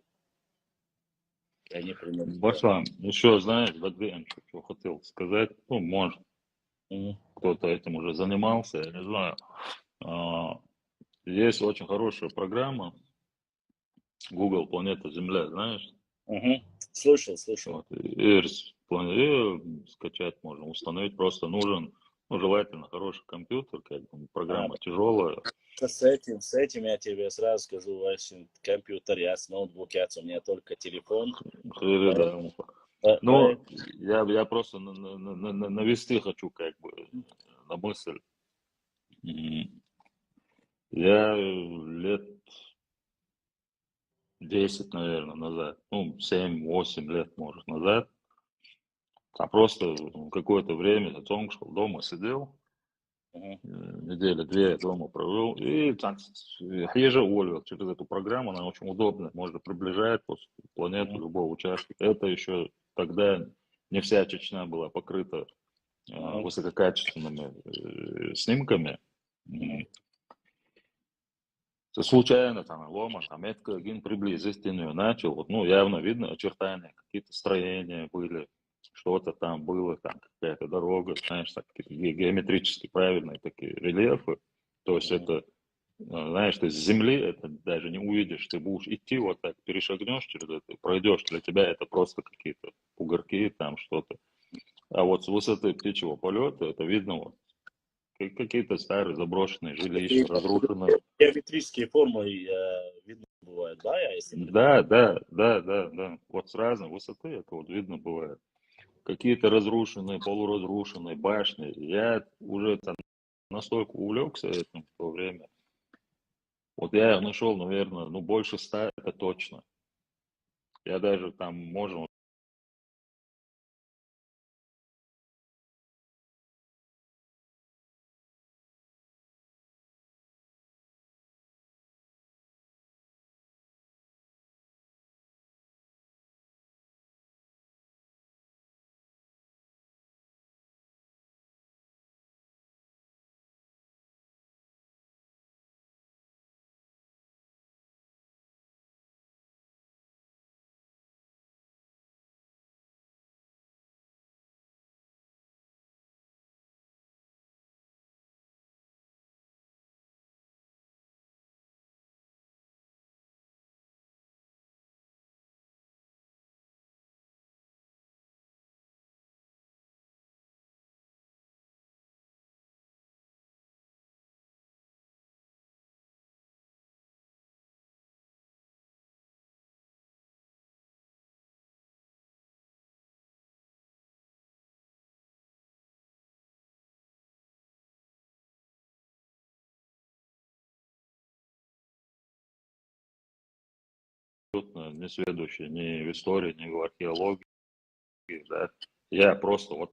Speaker 1: они принадлежат.
Speaker 2: Башлан, еще, знаешь, Бадвенчик, что хотел сказать, ну, может,
Speaker 1: Мгм.
Speaker 2: кто-то этим уже занимался, я не знаю. А, Есть очень хорошая программа Google Планета Земля, знаешь?
Speaker 1: Мгм. Слышал, слышал.
Speaker 2: Вот, и ее скачать можно, установить просто нужен, ну, желательно хороший компьютер, как бы,
Speaker 1: А,
Speaker 2: программа тяжелая.
Speaker 1: с этим я тебе сразу скажу, Васин, компьютер, я с ноутбук, у меня только телефон. Поэтому,
Speaker 2: Да. Но
Speaker 1: поэтому
Speaker 2: я просто навести хочу как бы на мысль. Я лет 10, наверное, назад, ну, 7-8 лет, может, назад, просто какое-то время за шел дома, сидел,
Speaker 1: мгм,
Speaker 2: недели две я дома провел, и так ежеуволил через эту программу, она очень удобная, можно приближать планету
Speaker 1: мгм,
Speaker 2: любого участка. Это еще тогда не вся Чечня была покрыта
Speaker 1: мгм,
Speaker 2: высококачественными снимками.
Speaker 1: мгм.
Speaker 2: Случайно там лома, там метка, ген приблизительную начал, вот, ну, явно видно очертания, какие-то строения были, что-то там было, там какая-то дорога, знаешь, так, какие-то геометрически правильные такие рельефы, то есть
Speaker 1: Мгм.
Speaker 2: это, знаешь, ты с земли это даже не увидишь, ты будешь идти вот так, перешагнешь через это, пройдешь, для тебя это просто какие-то бугорки, там что-то, а вот с высоты птичьего полета это видно вот, какие-то старые заброшенные жилища,
Speaker 1: Такие
Speaker 2: разрушенные.
Speaker 1: геометрические формы видно бывают, да, я если не
Speaker 2: Да, да, да, да, да. Вот с разной высоты это вот видно бывает. Какие-то разрушенные, полуразрушенные башни. Я уже там настолько увлекся этим в то время. Вот я нашел, наверное, ну больше 100, это точно. Я даже там, можем не сведущий ни в истории, ни в археологии, да. Я просто вот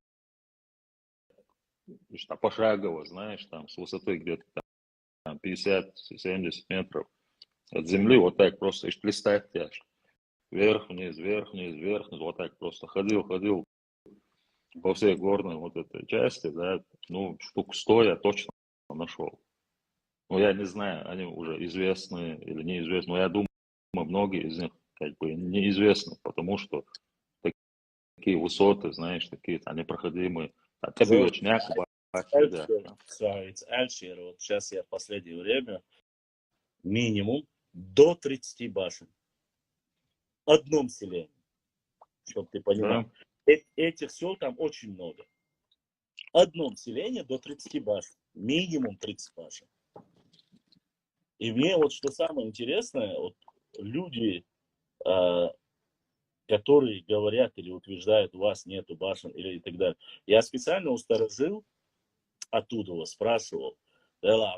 Speaker 2: что, пошагово, знаешь, там с высоты где-то там 50-70 метров от земли вот так просто аж листать тяжь. Вверх, вниз, вверх, вниз, вверх, вниз, вот так просто ходил по всей горной вот этой части, да, ну, штук 100 я точно нашел. Ну, я не знаю, они уже известны или неизвестны, но я думаю, многие из них как бы неизвестны, потому что такие высоты, знаешь, такие непроходимые. А ты
Speaker 1: Bro,
Speaker 2: бьешь няк, да.
Speaker 1: Alshir, sorry, it's Alshir. Вот сейчас я в последнее время минимум до 30 башен. В одном селении, чтобы ты
Speaker 2: Да,
Speaker 1: понимал. Этих сел там очень много. В одном селении до 30 башен. Минимум 30 башен. И мне вот что самое интересное, вот люди, которые говорят или утверждают, у вас нету башен или и так далее. Я специально у старожил оттуда спрашивал, да,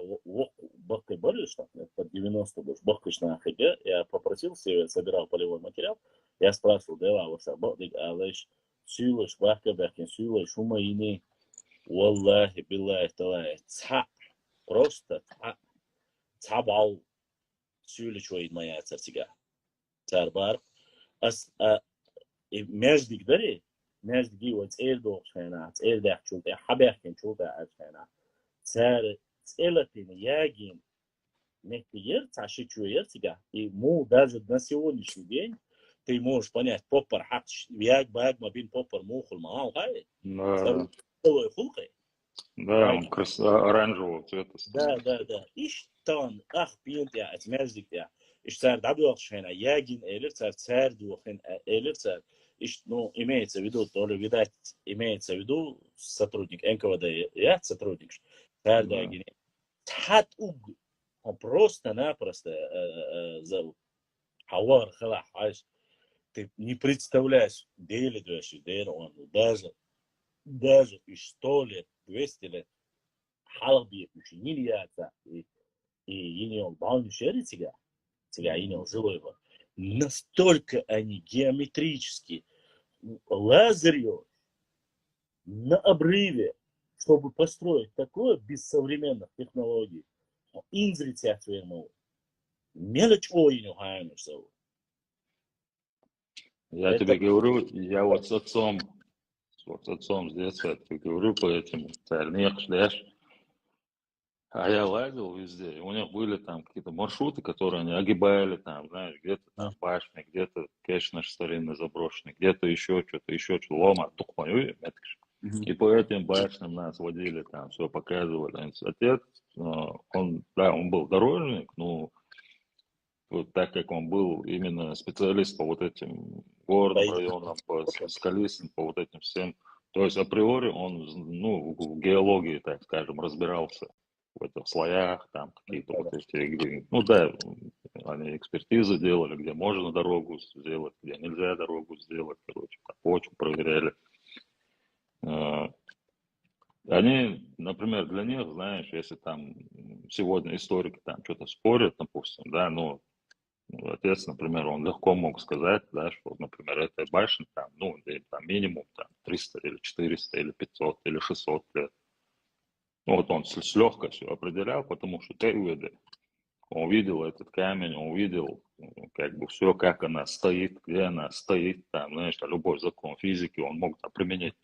Speaker 1: бахкой борешь, там, под 90 будешь, бахкаешь на АХГ, я попросил себе, собирал полевой материал, я спрашивал, да, вот бахдик, алеш, сюлеш, бахка, бахкин, сюлеш, шума ини, валлахи, биллахи, талахи, просто цабал, сюлеш, воин моя цартига, царбар, между гдари, между гивот, эрдох, шайнат, эрдах, чулта, хабахкин, чулта, ачайнат, царь целотин ягин нехтиер ташичуер тебя. И му даже на сегодняшний день ты можешь понять, поппар хат як баг мабин поппар мухул маал хай.
Speaker 2: да,
Speaker 1: Старый хулкой.
Speaker 2: да, он оранжевого цвета
Speaker 1: Да,
Speaker 2: становится.
Speaker 1: да, да. Иштан ах бинт я отмеждик я. Ишцар дабдуах шена ягин элер цар цар дуахин элер цар. Ну, имеется в виду, то ли, видать, имеется в виду сотрудник НКВД, я сотрудник, цар
Speaker 2: Да.
Speaker 1: ягин. Тат уг, он просто-напросто зовут. Хавар хала хаш. Ты не представляешь, дели души, дели он, даже и 100 лет, 200 лет, халби, учинили и ини он баун шери тебя ини он живой его. Настолько они геометрически лазерью на обрыве, чтобы построить такое без современных технологий. Инзрите отвернул. Мелочь ойню хайнушсау.
Speaker 2: Я
Speaker 1: Это
Speaker 2: тебе говорю, я вот с отцом с детства я тебе говорю по этим царнех, шляш. А я лазил везде, и у них были там какие-то маршруты, которые они огибали, там, знаешь, где-то там башни, где-то кэш наш старинный заброшенный, где-то еще что-то, лома, тухмаю, и по этим башням нас водили, там, все показывали. Отец, он был дорожник, ну, вот так как он был именно специалист по вот этим горным районам, по скалистым, по вот этим всем. То есть априори он, ну, в геологии, так скажем, разбирался в этих слоях, там какие-то вот эти, где, ну да, они экспертизы делали, где можно дорогу сделать, где нельзя дорогу сделать, короче, почву проверяли. Они, например, для них, знаешь, если там сегодня историки там что-то спорят, допустим, да, ну, отец, например, он легко мог сказать, да, что, например, этой башне там, ну, там минимум там 300 или 400 или 500 или 600 лет. Ну, вот он с легкостью определял, потому что ты он видел этот камень, он видел как бы все, как она стоит, где она стоит, там, знаешь, любой закон физики он мог там, применить,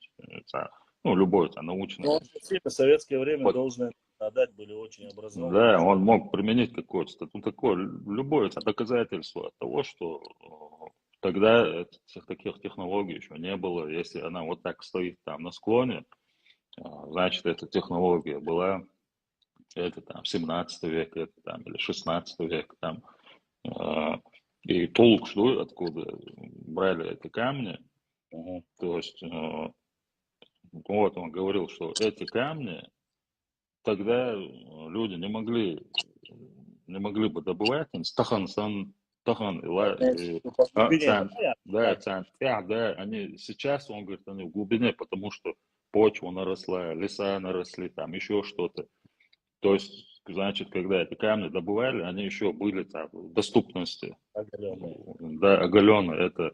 Speaker 2: ну, любой там, научный.
Speaker 1: Ну, в советское время должны отдать были очень образованные.
Speaker 2: Да, он мог применить какое-то, ну, такое, любое доказательство того, что тогда таких технологий еще не было. Если она вот так стоит там на склоне, значит, эта технология была, это там 17 век, это там, или 16 век, там. И толк, что откуда брали эти камни, то есть, вот он говорил, что эти камни тогда люди не могли бы добывать, тахан, да, они сейчас, он говорит, они в глубине, потому что почва наросла, леса наросли, там еще что-то. То есть, значит, когда эти камни добывали, они еще были там в доступности.
Speaker 1: Оголенные.
Speaker 2: Да, оголенные. Это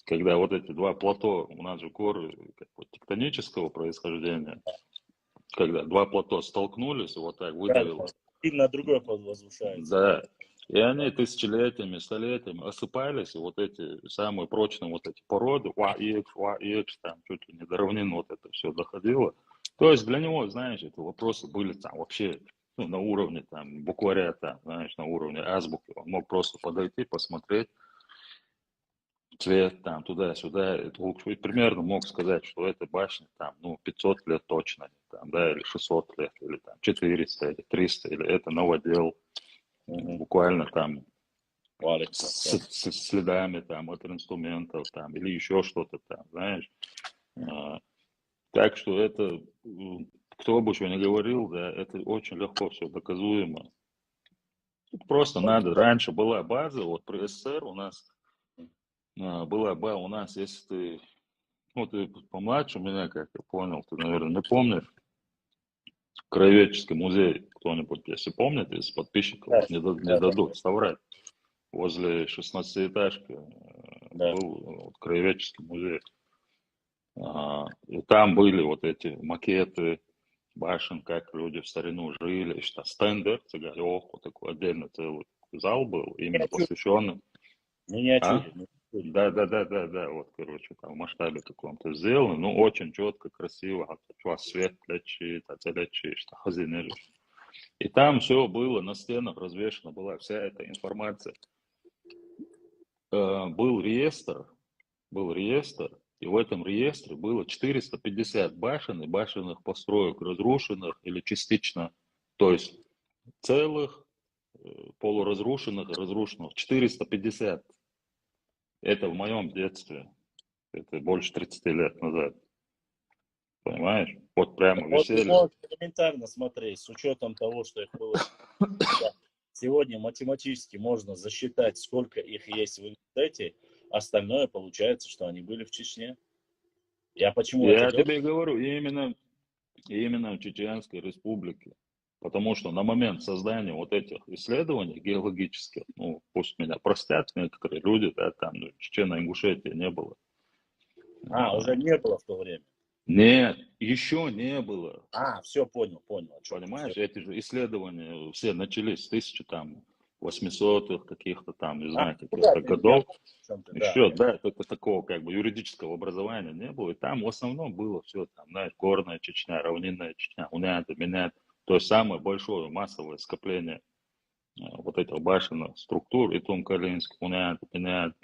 Speaker 2: когда вот эти два плато, у нас же горы как бы тектонического происхождения, когда два плато столкнулись, вот так
Speaker 1: Да, да.
Speaker 2: выдавило.
Speaker 1: Один на другой возвышается, да.
Speaker 2: Да. И они тысячелетиями, столетиями осыпались, и вот эти самые прочные вот эти породы, УАИКС, там чуть ли не до равнин вот это все доходило. То есть для него, знаешь, эти вопросы были там вообще ну, на уровне там букваря, там, знаешь, на уровне азбуки. Он мог просто подойти, посмотреть цвет там туда-сюда. И примерно мог сказать, что эта башня там, ну, 500 лет точно, там, да, или 600 лет, или там 400, или 300, или это новодел.
Speaker 1: Мгм.
Speaker 2: Буквально там
Speaker 1: Валик,
Speaker 2: с следами там от инструментов там или еще что-то там, знаешь. А, Так что это, кто бы что ни говорил, да, это очень легко все доказуемо. Тут просто надо, раньше была база, вот при СССР у нас была база, у нас, если ты, ну, ты помладше меня, как я понял, ты, наверное, не помнишь, Краеведческий музей, кто-нибудь, если помнит, из подписчиков,
Speaker 1: да,
Speaker 2: не
Speaker 1: да, да,
Speaker 2: дадут соврать. Возле 16-этажки
Speaker 1: да.
Speaker 2: был вот, краеведческий музей. И там были вот эти макеты башен, как люди в старину жили, что стендер, Цыгалев, вот такой отдельно целый зал был, именно
Speaker 1: Миниатюр,
Speaker 2: посвященный. А?
Speaker 1: миниатюре, миниатюре.
Speaker 2: Да, вот, короче, там в масштабе каком-то сделано, ну, очень четко, красиво, свет лечит, лечит, что хазинежишь. И там все было, на стенах развешена была вся эта информация. Был реестр, и в этом реестре было 450 башен и башенных построек, разрушенных или частично, то есть целых, полуразрушенных и разрушенных. 450. Это в моем детстве. Это больше 30 лет назад. Понимаешь? Вот прямо
Speaker 1: Вот ты
Speaker 2: висели.
Speaker 1: можешь элементарно смотреть, с учетом того, что их было. Да. Сегодня математически можно засчитать, сколько их есть в интернете, остальное получается, что они были в Чечне. Я почему это
Speaker 2: Я
Speaker 1: говорю?
Speaker 2: тебе говорю, именно в Чеченской республике. Потому что на момент создания вот этих исследований геологических, ну, пусть меня простят некоторые люди, да, там ну, Чечено-Ингушетии не было.
Speaker 1: Уже не было в то время.
Speaker 2: Нет, еще не было.
Speaker 1: Все, понял, о чем ты. Все.
Speaker 2: Понимаешь, эти же исследования все начались с 1800-х каких-то там, не знаю,
Speaker 1: Ну да,
Speaker 2: каких-то
Speaker 1: я
Speaker 2: годов.
Speaker 1: понял, о чем ты, да.
Speaker 2: Еще, да, только такого как бы юридического образования не было. И там в основном было все, там, знаешь, горная Чечня, равнинная Чечня, Уняты, Минят. То есть самое большое массовое скопление вот этих башенных структур, и Тумкалинск, Уняты, Минят,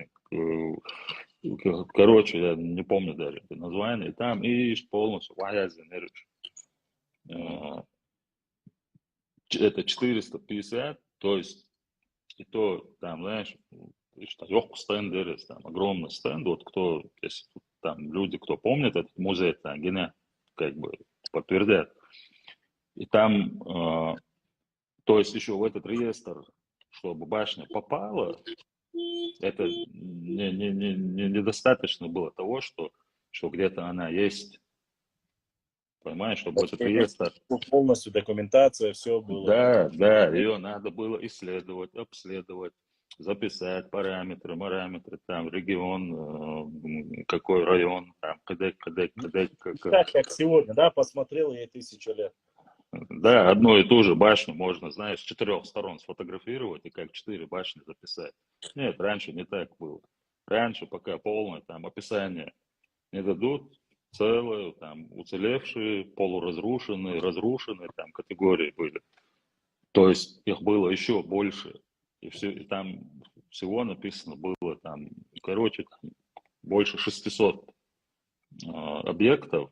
Speaker 2: короче, я не помню даже это название. И там и полностью Ваязин, это 450, то есть, и то, там, знаешь, что yok стенд, там, огромный стенд, вот кто, если там люди, кто помнит этот музей, там, Гене, как бы подтвердят. И там, то есть еще в этот реестр, чтобы башня попала, это недостаточно было того, что где-то она есть, понимаешь, чтобы этот реестр.
Speaker 1: Полностью документация, все было.
Speaker 2: Да, ее надо было исследовать, обследовать, записать параметры, там, регион, какой район, там,
Speaker 1: Так, как сегодня, да, посмотрел ей 1000 лет.
Speaker 2: Да, одну и ту же башню можно, знаешь, с 4 сторон сфотографировать и как 4 башни записать. Нет, раньше не так было. Раньше, пока полное там описание не дадут, целые, там, уцелевшие, полуразрушенные, разрушенные, там, категории были. То есть их было еще больше. И, все, и там всего написано было там, короче, там больше 600 объектов,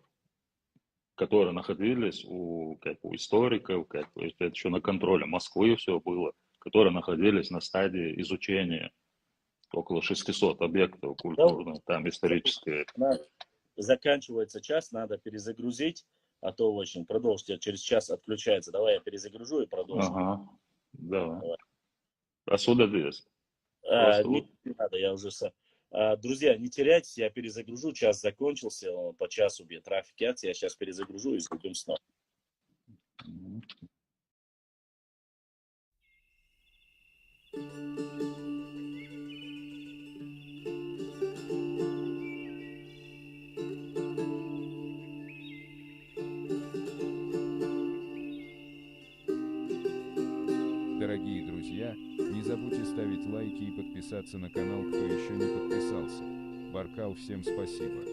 Speaker 2: которые находились у историков, это еще на контроле Москвы все было, которые находились на стадии изучения. Около 600 объектов
Speaker 1: Да,
Speaker 2: культурных, там исторические.
Speaker 1: заканчивается час, надо перезагрузить, а то очень продолжите, через час отключается. Давай я перезагружу и продолжим.
Speaker 2: Ага, да.
Speaker 1: Давай.
Speaker 2: А сюда здесь. Просто
Speaker 1: Не,
Speaker 2: вот.
Speaker 1: не надо, я уже друзья, не теряйтесь, я перезагружу, час закончился, по часу без трафик я сейчас перезагружу и зайдем снова.
Speaker 3: Дорогие друзья, не забудьте ставить лайки и подписаться на канал, кто еще не подписался. Баркал, всем спасибо.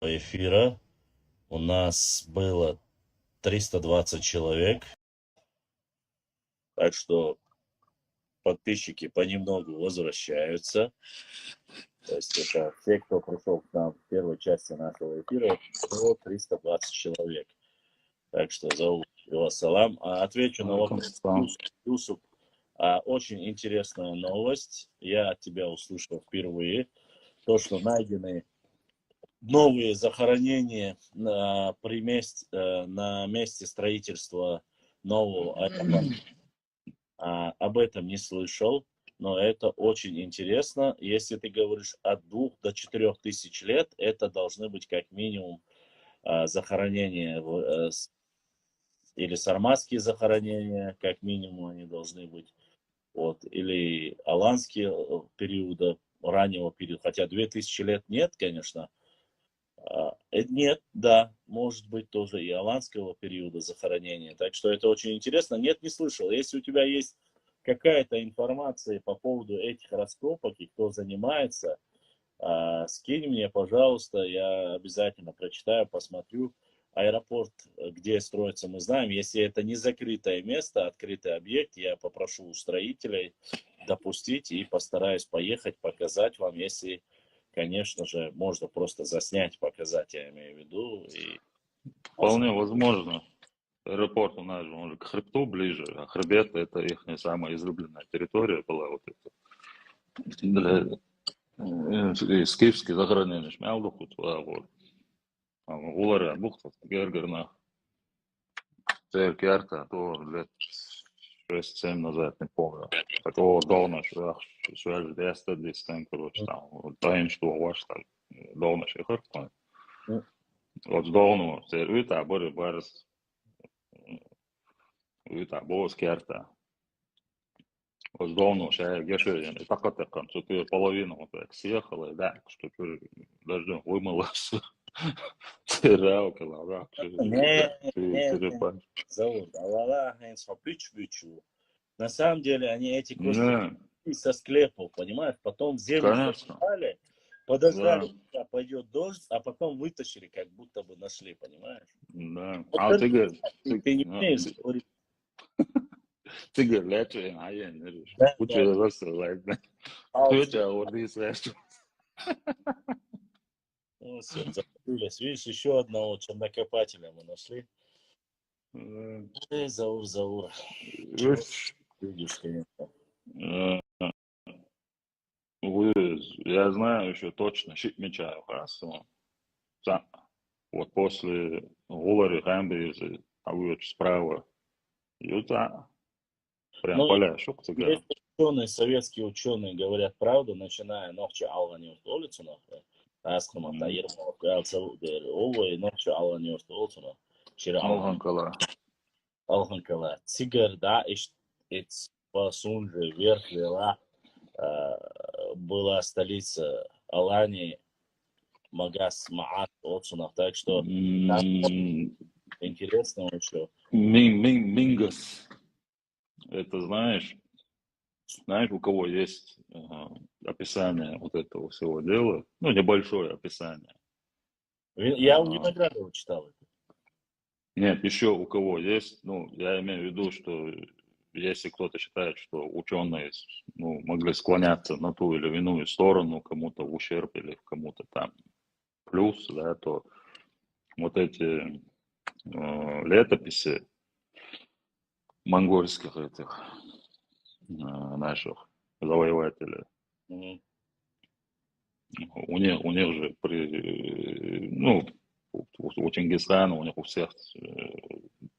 Speaker 1: Эфира у нас было 320 человек, так что подписчики понемногу возвращаются. То есть это те, кто пришел к нам в первой части нашего эфира, было 320 человек. Так что зовут его салам. Отвечу на вопрос. Юсуп, очень интересная новость. Я от тебя услышал впервые. То, что найдены новые захоронения на месте строительства нового аэропорта. Об этом не слышал, но это очень интересно. Если ты говоришь от 2 до 4 тысяч лет, это должны быть как минимум захоронения, или сарматские захоронения, как минимум они должны быть, вот, или аланские периода, раннего периода, хотя 2000 лет нет, конечно. Нет, да, может быть тоже и аланского периода захоронения. Так что это очень интересно. Нет, не слышал. Если у тебя есть какая-то информация по поводу этих раскопок и кто занимается, скинь мне, пожалуйста, я обязательно прочитаю, посмотрю. Аэропорт, где строится, мы знаем. Если это не закрытое место, открытый объект, я попрошу у строителей допустить и постараюсь поехать, показать вам, если, конечно же, можно просто заснять, показать, я имею в виду. И...
Speaker 2: Вполне возможно. Аэропорт у нас же, он же к хребту ближе, а хребет это их не самая излюбленная территория была вот эта. Для скифский захоронение шмялдуху туда вот. Улары бухта гергерна. Церкви арта, то лет 6-7 назад, не помню. Такого долна, что же 10 здесь там, короче, там, таин, что ваш там, долна шехар, вот долну, уита, боры, барс, уита, бос, керта. Вот долну, я геши, так, что ты половину вот так съехала, да, что ты даже вымылась. Раука, лавак,
Speaker 1: Не, зовут. Аллах, на самом деле, они эти кости со склепов, понимаешь, потом в землю закопали, подождали,
Speaker 2: да.
Speaker 1: когда пойдет дождь, а потом вытащили, как будто бы нашли, понимаешь?
Speaker 2: Да.
Speaker 1: Вот
Speaker 2: А ты говоришь,
Speaker 1: ты не умеешь говорить.
Speaker 2: ты говоришь, а я не решил.
Speaker 1: Да,
Speaker 2: Учу вас, ладно. Учу, вот и слышишь.
Speaker 1: Ну, все, забылись. Видишь, еще одного чернокопателя мы нашли. Заур. Чего видишь, конечно.
Speaker 2: Я знаю еще точно, мечаю, хорошо. Вот после Гулари, Хэмбризи, а вы очень справа. Юта. Прям поля, шок цыган.
Speaker 1: Ученые, советские ученые говорят правду, начиная ногчи алгани улицу, Аскама Таирма, Овой, ногчи алгани улицу, Алханкала. Цигар, да, и Пасунжи, Верх Вела, была столица Алании, Магас, Маат, Отсунов. Так что там
Speaker 2: М,
Speaker 1: интересно еще.
Speaker 2: Мингас. Это знаешь, у кого есть описание вот этого всего дела? Ну, небольшое описание.
Speaker 1: Я у
Speaker 2: А,
Speaker 1: Виноградова читал это.
Speaker 2: Нет, еще у кого есть, ну, я имею в виду, что если кто-то считает, что ученые, ну, могли склоняться на ту или иную сторону, кому-то в ущерб или кому-то там плюс, да, то вот эти летописи монгольских этих наших завоевателей,
Speaker 1: Мгм.
Speaker 2: у них же ну, у Чингисхана, у них у всех,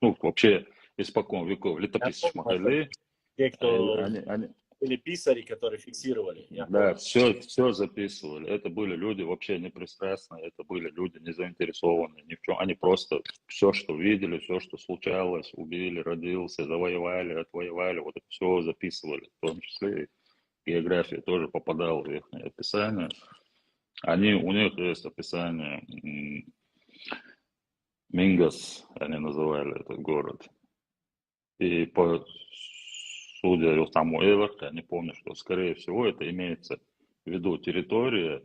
Speaker 2: ну, вообще испокон веков
Speaker 1: Я
Speaker 2: летописи
Speaker 1: помню, это
Speaker 2: шмагали,
Speaker 1: те, кто
Speaker 2: они,
Speaker 1: были писари, которые фиксировали. Я
Speaker 2: да,
Speaker 1: помню.
Speaker 2: все записывали. Это были люди вообще не пристрастные, это были люди не заинтересованные ни в чем. Они просто все, что видели, все, что случалось, убили, родился, завоевали, отвоевали, вот это все записывали. В том числе и география тоже попадала в их описание. У них есть описание Мингас, они называли этот город. И судя по тому Эверка, я не помню, что, скорее всего, это имеется в виду территория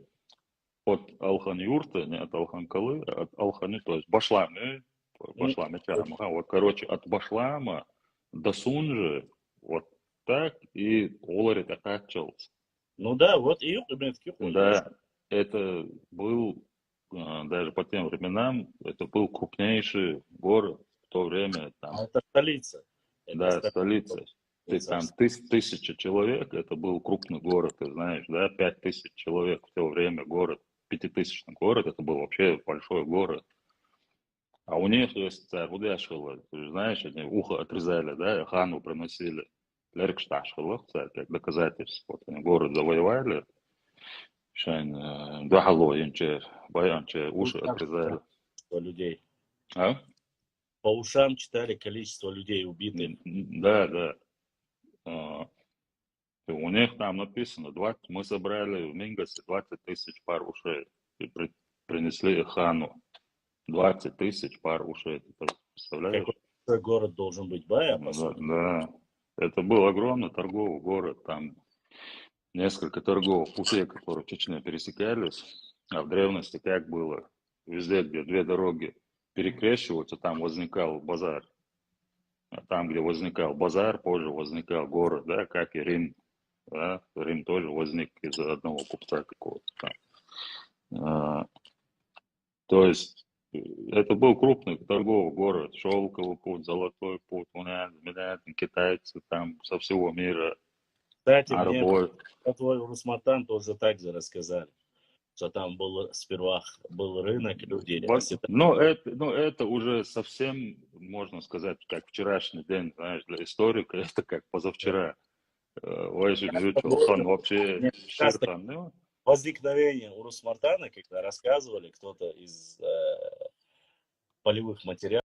Speaker 2: от Алхан-Юрты, не от Алхан-Калы, а от Алханы, то есть Башлами,
Speaker 1: М,
Speaker 2: Башлами Чарама. Вот, короче, от Башлама до Сунжи, вот так, и Олари Такачелс.
Speaker 1: Ну да, вот и Юху есть.
Speaker 2: Да, это был, даже по тем временам, это был крупнейший город в то время, там,
Speaker 1: А это столица. Это
Speaker 2: да, столица. Ты
Speaker 1: столица.
Speaker 2: там тысяча человек, это был крупный город, ты знаешь, да, 5000 человек в то время город, пятитысячный город, это был вообще большой город. А у них есть царь Удяшхила, ты же знаешь, они ухо отрезали, да, хану приносили. Леркшташхила, царь, как доказательство. Вот они город завоевали, шайн, дахало инче, баянче,
Speaker 1: По
Speaker 2: уши
Speaker 1: ушам
Speaker 2: отрезали.
Speaker 1: количество людей.
Speaker 2: А?
Speaker 1: По ушам читали количество людей убитых.
Speaker 2: Да, да. А, У них там написано, 20, мы собрали в Мингасе 20 тысяч пар ушей и принесли хану. 20 тысяч пар ушей, ты представляешь?
Speaker 1: Какой большой город должен быть Бая, по
Speaker 2: Да,
Speaker 1: сути.
Speaker 2: да. Это был огромный торговый город, там несколько торговых путей, которые в Чечне пересекались. А в древности как было? Везде, где две дороги перекрещиваются, там возникал базар. А там, где возникал базар, позже возникал город, да, как и Рим. Да? Рим тоже возник из-за одного купца какого-то там. А, То есть это был крупный торговый город, шелковый путь, золотой путь, китайцы там со всего мира,
Speaker 1: Кстати, мне
Speaker 2: арабы.
Speaker 1: про твой Русматан тоже так же рассказали, что там был сперва был рынок, люди оседали.
Speaker 2: Но это уже совсем, можно сказать, как вчерашний день, знаешь, для историка это как позавчера. Вайшин Хан вообще
Speaker 1: Мне раз такое
Speaker 2: Шерхан, ну,
Speaker 1: возникновение у Русмартана, когда рассказывали кто-то из полевых материалов,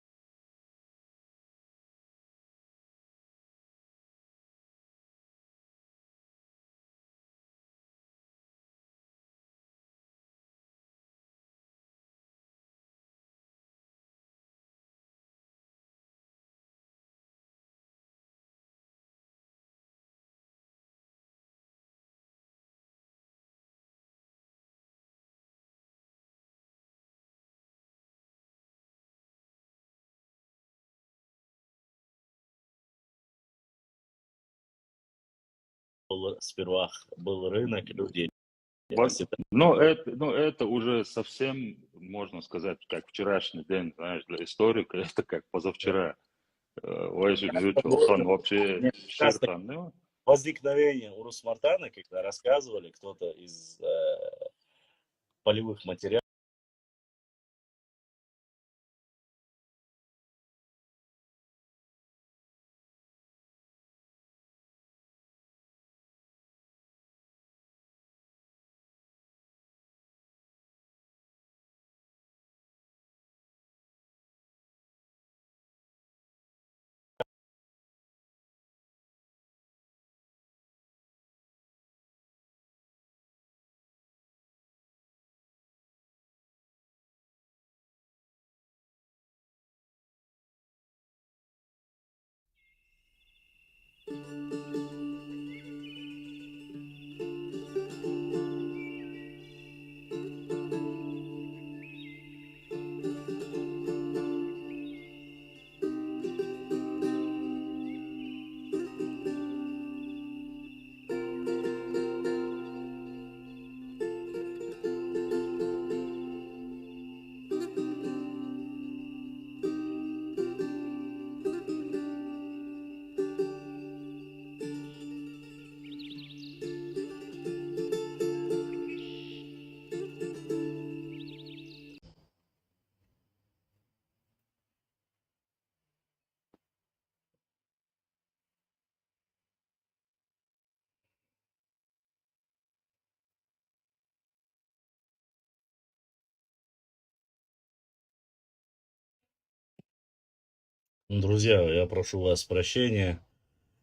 Speaker 1: был сперва был рынок, люди оседали.
Speaker 2: но это уже совсем, можно сказать, как вчерашний день, знаешь, для историка это как позавчера. Вайшин Хан вообще
Speaker 1: Мне раз такое
Speaker 2: Шерхан, ну,
Speaker 1: возникновение у Русмартана, когда рассказывали кто-то из полевых материалов, Друзья, я прошу вас прощения.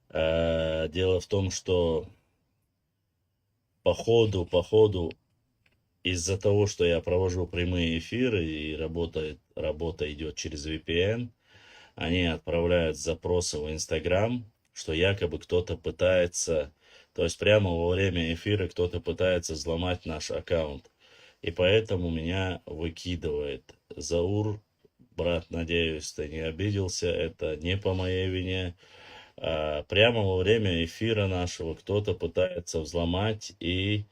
Speaker 1: Дело в том, что по ходу, из-за того, что я провожу прямые эфиры и работа идет через VPN, они отправляют запросы в Инстаграм, что якобы кто-то пытается, то есть прямо во время эфира кто-то пытается взломать наш аккаунт. И поэтому меня выкидывает. Заур, брат, надеюсь, ты не обиделся, это не по моей вине. Прямо во время эфира нашего кто-то пытается взломать и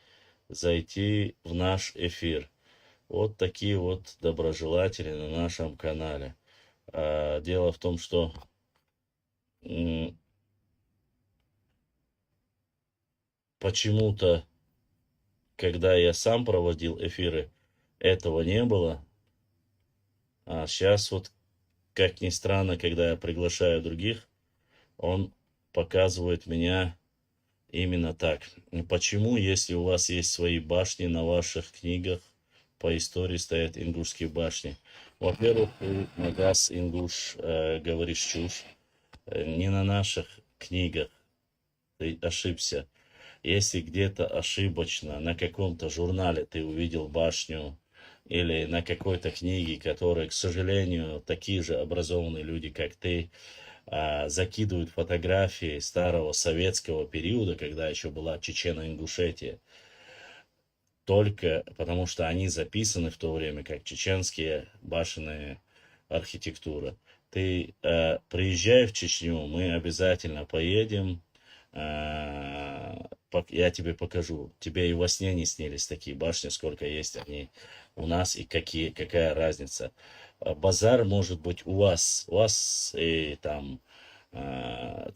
Speaker 1: зайти в наш эфир. Вот такие вот доброжелатели на нашем канале. Дело в том, что почему-то, когда я сам проводил эфиры, этого не было. А сейчас вот, как ни странно, когда я приглашаю других, он показывает меня именно так. Почему, если у вас есть свои башни, на ваших книгах по истории стоят ингушские башни? Во-первых, ты, Магас Ингуш, говоришь чушь. Не на наших книгах ты ошибся. Если где-то ошибочно на каком-то журнале ты увидел башню или на какой-то книге, которые, к сожалению, такие же образованные люди, как ты, закидывают фотографии старого советского периода, когда еще была Чечено-Ингушетия, только потому что они записаны в то время как чеченские башенные архитектура. Ты приезжай в Чечню, мы обязательно поедем, я тебе покажу. Тебе и во сне не снились такие башни, сколько есть они у нас и какая разница. Базар может быть у вас и там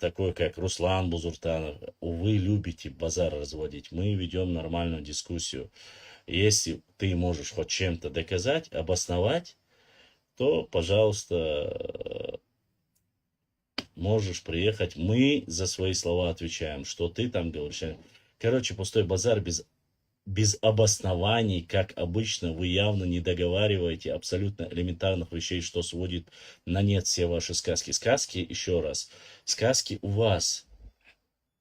Speaker 1: такой, как Руслан Бузуртанов. Вы любите базар разводить. Мы ведем нормальную дискуссию. Если ты можешь хоть чем-то доказать, обосновать, то, пожалуйста, можешь приехать. Мы за свои слова отвечаем, что ты там говоришь. Короче, пустой базар без обоснований, как обычно, вы явно не договариваете абсолютно элементарных вещей, что сводит на нет все ваши сказки. Сказки, еще раз, сказки у вас,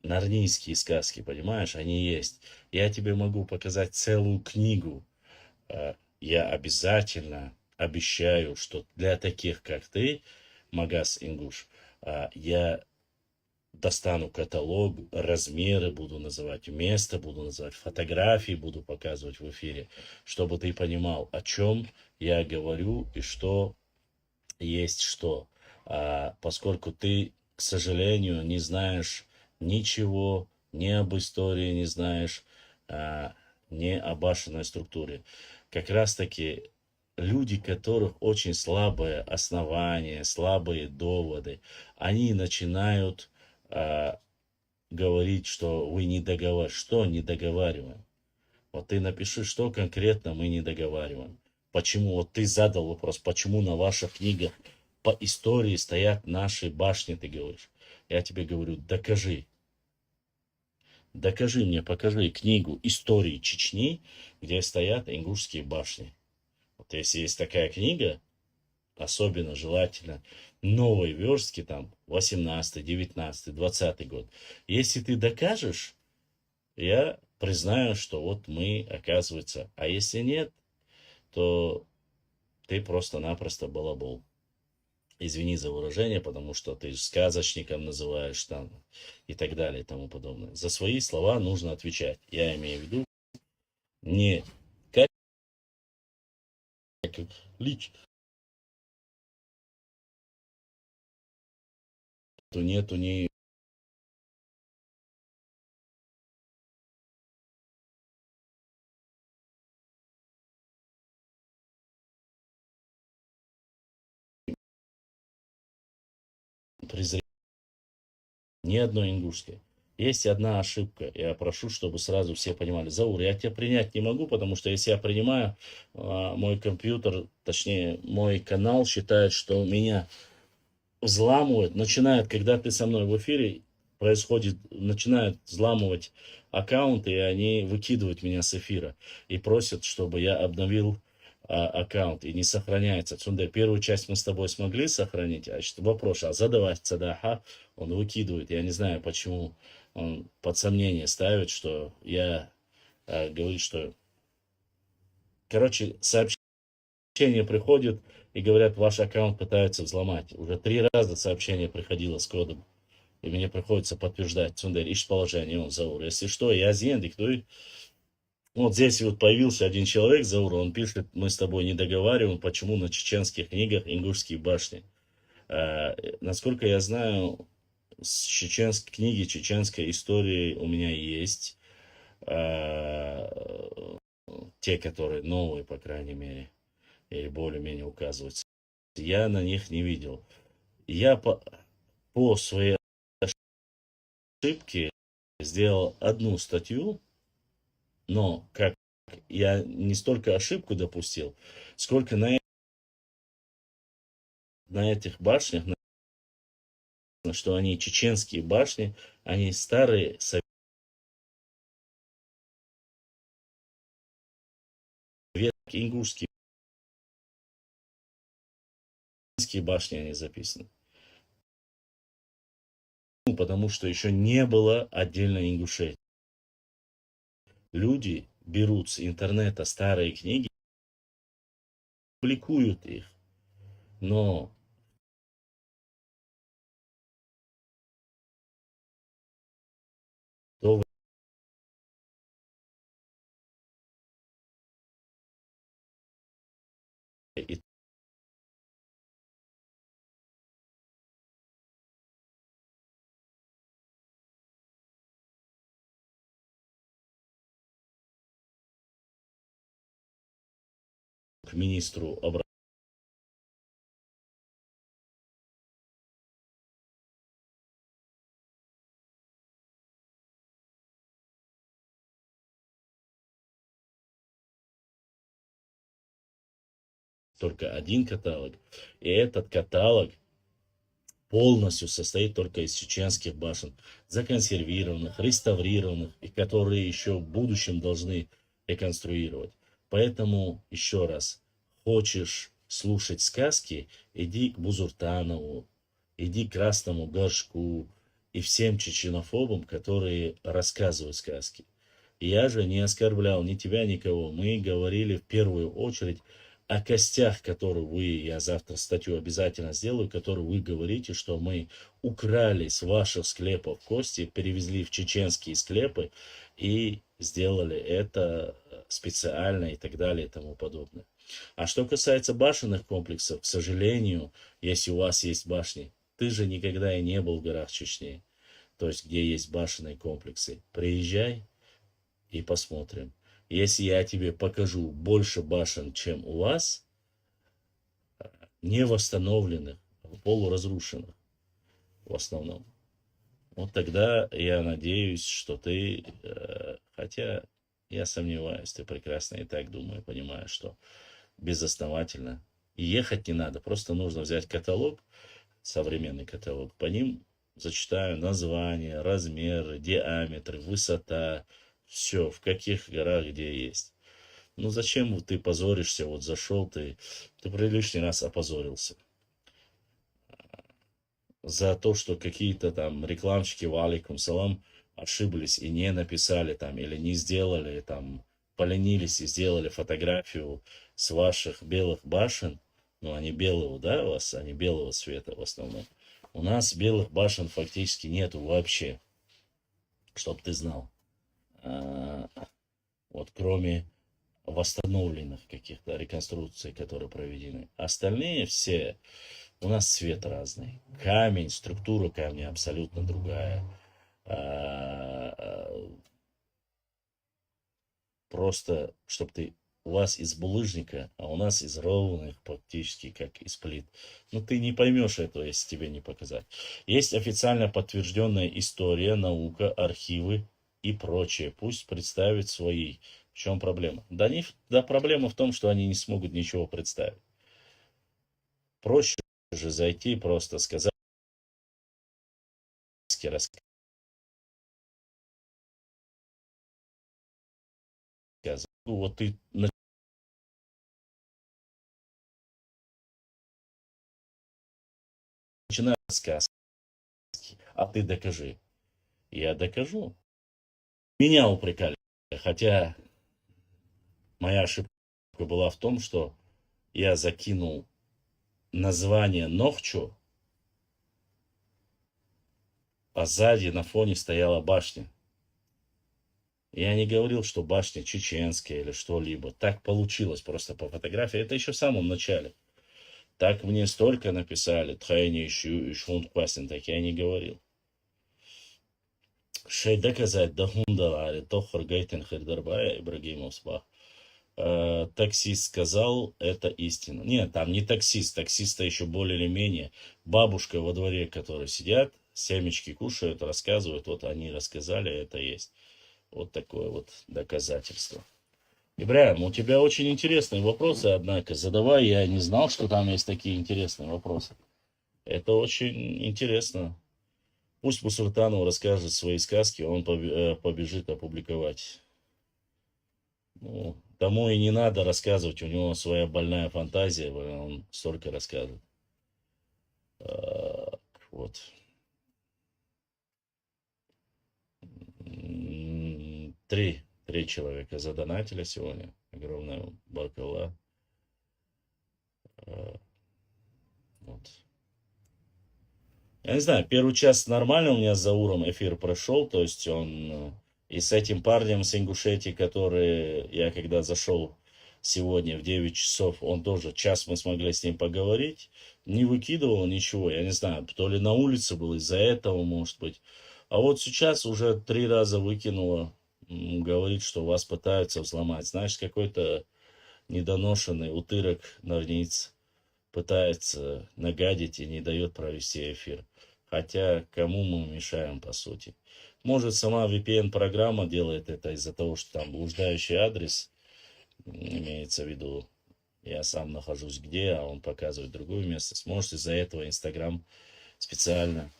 Speaker 1: нарнийские сказки, понимаешь, они есть. Я тебе могу показать целую книгу. Я обязательно обещаю, что для таких, как ты, Магас Ингуш, я достану каталог, размеры буду называть, место буду называть, фотографии буду показывать в эфире, чтобы ты понимал, о чем я говорю и что есть что. Поскольку ты, к сожалению, не знаешь ничего, ни об истории не знаешь, ни о башенной структуре. Как раз таки люди, которых очень слабое основание, слабые доводы, они начинают говорить, что вы не договариваете. Что не договариваем? Вот ты напиши, что конкретно мы не договариваем. Почему? Вот ты задал вопрос, почему на ваших книгах по истории стоят наши башни, ты говоришь. Я тебе говорю, докажи. Докажи мне, покажи книгу истории Чечни, где стоят ингушские башни. Вот если есть такая книга, особенно желательно новой верстки, там, 18, 19, 20 год. Если ты докажешь, я признаю, что вот мы, оказывается, а если нет, то ты просто-напросто балабол. Извини за выражение, потому что ты сказочником называешь там и так далее и тому подобное. За свои слова нужно отвечать. Я имею в виду не как лично, нету ни презрения, ни одной ингушской. Есть одна ошибка. Я прошу, чтобы сразу все понимали. Заур, я тебя принять не могу, потому что если я принимаю, мой компьютер, точнее, мой канал считает, что меня взламывают, начинает, когда ты со мной в эфире, происходит, начинают взламывать аккаунты, и они выкидывают меня с эфира и просят, чтобы я обновил аккаунт, и не сохраняется. Цунде, первую часть мы с тобой смогли сохранить, а вопрос, а задавать цадаха, он выкидывает. Я не знаю, почему он под сомнение ставит, что я говорит, что... Короче, сообщение приходит и говорят, ваш аккаунт пытаются взломать. Уже 3 раза сообщение приходило с кодом. И мне приходится подтверждать. Цундер, ищет положение, он Заур. Если что, я Зендик, то и... Вот здесь вот появился один человек, Заур, он пишет, мы с тобой не договариваем, почему на чеченских книгах ингушские башни. Насколько я знаю, с книги чеченской истории у меня есть. Те, которые новые, по крайней мере, или более-менее указываются. Я на них не видел. Я по своей ошибке сделал одну статью, но как я не столько ошибку допустил, сколько на этих башнях, что они чеченские башни, они старые советские, ингушские башни, они записаны. Потому что еще не было отдельной Ингушетии. Люди берут с интернета старые книги, публикуют их, но то и к министру обратно. Только один каталог. И этот каталог полностью состоит только из чеченских башен, законсервированных, реставрированных, и которые еще в будущем должны реконструировать. Поэтому, еще раз, хочешь слушать сказки, иди к Бузуртанову, иди к Красному Горшку и всем чеченофобам, которые рассказывают сказки. Я же не оскорблял ни тебя, никого. Мы говорили в первую очередь о костях, которые я завтра статью обязательно сделаю, которые вы говорите, что мы украли с ваших склепов кости, перевезли в чеченские склепы и сделали это специально и так далее и тому подобное. А что касается башенных комплексов, к сожалению, если у вас есть башни, ты же никогда и не был в горах Чечни, то есть где есть башенные комплексы. Приезжай и посмотрим. Если я тебе покажу больше башен, чем у вас, не восстановленных, а полуразрушенных в основном, вот тогда я надеюсь, что ты, хотя я сомневаюсь, ты прекрасно и так думаю, понимаешь, что безосновательно. И ехать не надо, просто нужно взять каталог, современный каталог, по ним зачитаю названия, размеры, диаметры, высота, все, в каких горах где есть. Ну зачем ты позоришься, вот зашел ты приличный раз опозорился. За то, что какие-то там рекламщики в алейкум салам ошиблись и не написали там, или не сделали там, поленились и сделали фотографию с ваших белых башен, Ну, они белого, да, у вас? Они белого цвета в основном. У нас белых башен фактически нету вообще, чтоб ты знал. А, вот кроме восстановленных каких-то реконструкций, которые проведены. Остальные все у нас цвет разный. Камень, структура камня абсолютно другая. Просто, чтобы ты... У вас из булыжника, а у нас из ровных, практически как из плит. Ну, ты не поймешь этого, если тебе не показать. Есть официально подтвержденная история, наука, архивы и прочее. Пусть представят свои. В чем проблема? Да проблема в том, что они не смогут ничего представить. Проще же зайти и просто сказать, рассказывать. Ну, вот ты начинаешь сказки, а ты докажи. Я докажу. Меня упрекали. Хотя моя ошибка была в том, что я закинул название Нохчу, а сзади на фоне стояла башня. Я не говорил, что башня чеченская или что-либо. Так получилось просто по фотографии. Это еще в самом начале. Так мне столько написали. Тхайни шунтпасин, так я не говорил. Шей доказать дахундалари, тохар гайтен хирдарбая Ибрагимов Спах. Таксист сказал, это истина. Нет, там не таксист, таксиста еще более или менее. Бабушка во дворе, которые сидят, семечки кушают, рассказывают, вот они рассказали, это есть. Вот такое вот доказательство. Ибраим, у тебя очень интересные вопросы, однако, задавай, я не знал, что там есть такие интересные вопросы. Это очень интересно. Пусть Бусуртанов расскажет свои сказки, он побежит опубликовать. Ну, тому и не надо рассказывать, у него своя больная фантазия, он столько рассказывает. Вот. Три человека задонатили сегодня. Огромная баркала. Вот. Я не знаю, первый час нормально у меня с Зауром эфир прошел, то есть он и с этим парнем с Ингушетии, который я когда зашел сегодня в 9 часов, он тоже час мы смогли с ним поговорить, не выкидывал ничего, я не знаю, то ли на улице был из-за этого, может быть. А вот сейчас уже 3 раза выкинуло, говорит, что вас пытаются взломать. Знаешь, какой-то недоношенный утырок норниц пытается нагадить и не дает провести эфир. Хотя, кому мы мешаем, по сути. Может, сама VPN-программа делает это из-за того, что там блуждающий адрес, имеется в виду, я сам нахожусь где, а он показывает другое место. Может, из-за этого Инстаграм специально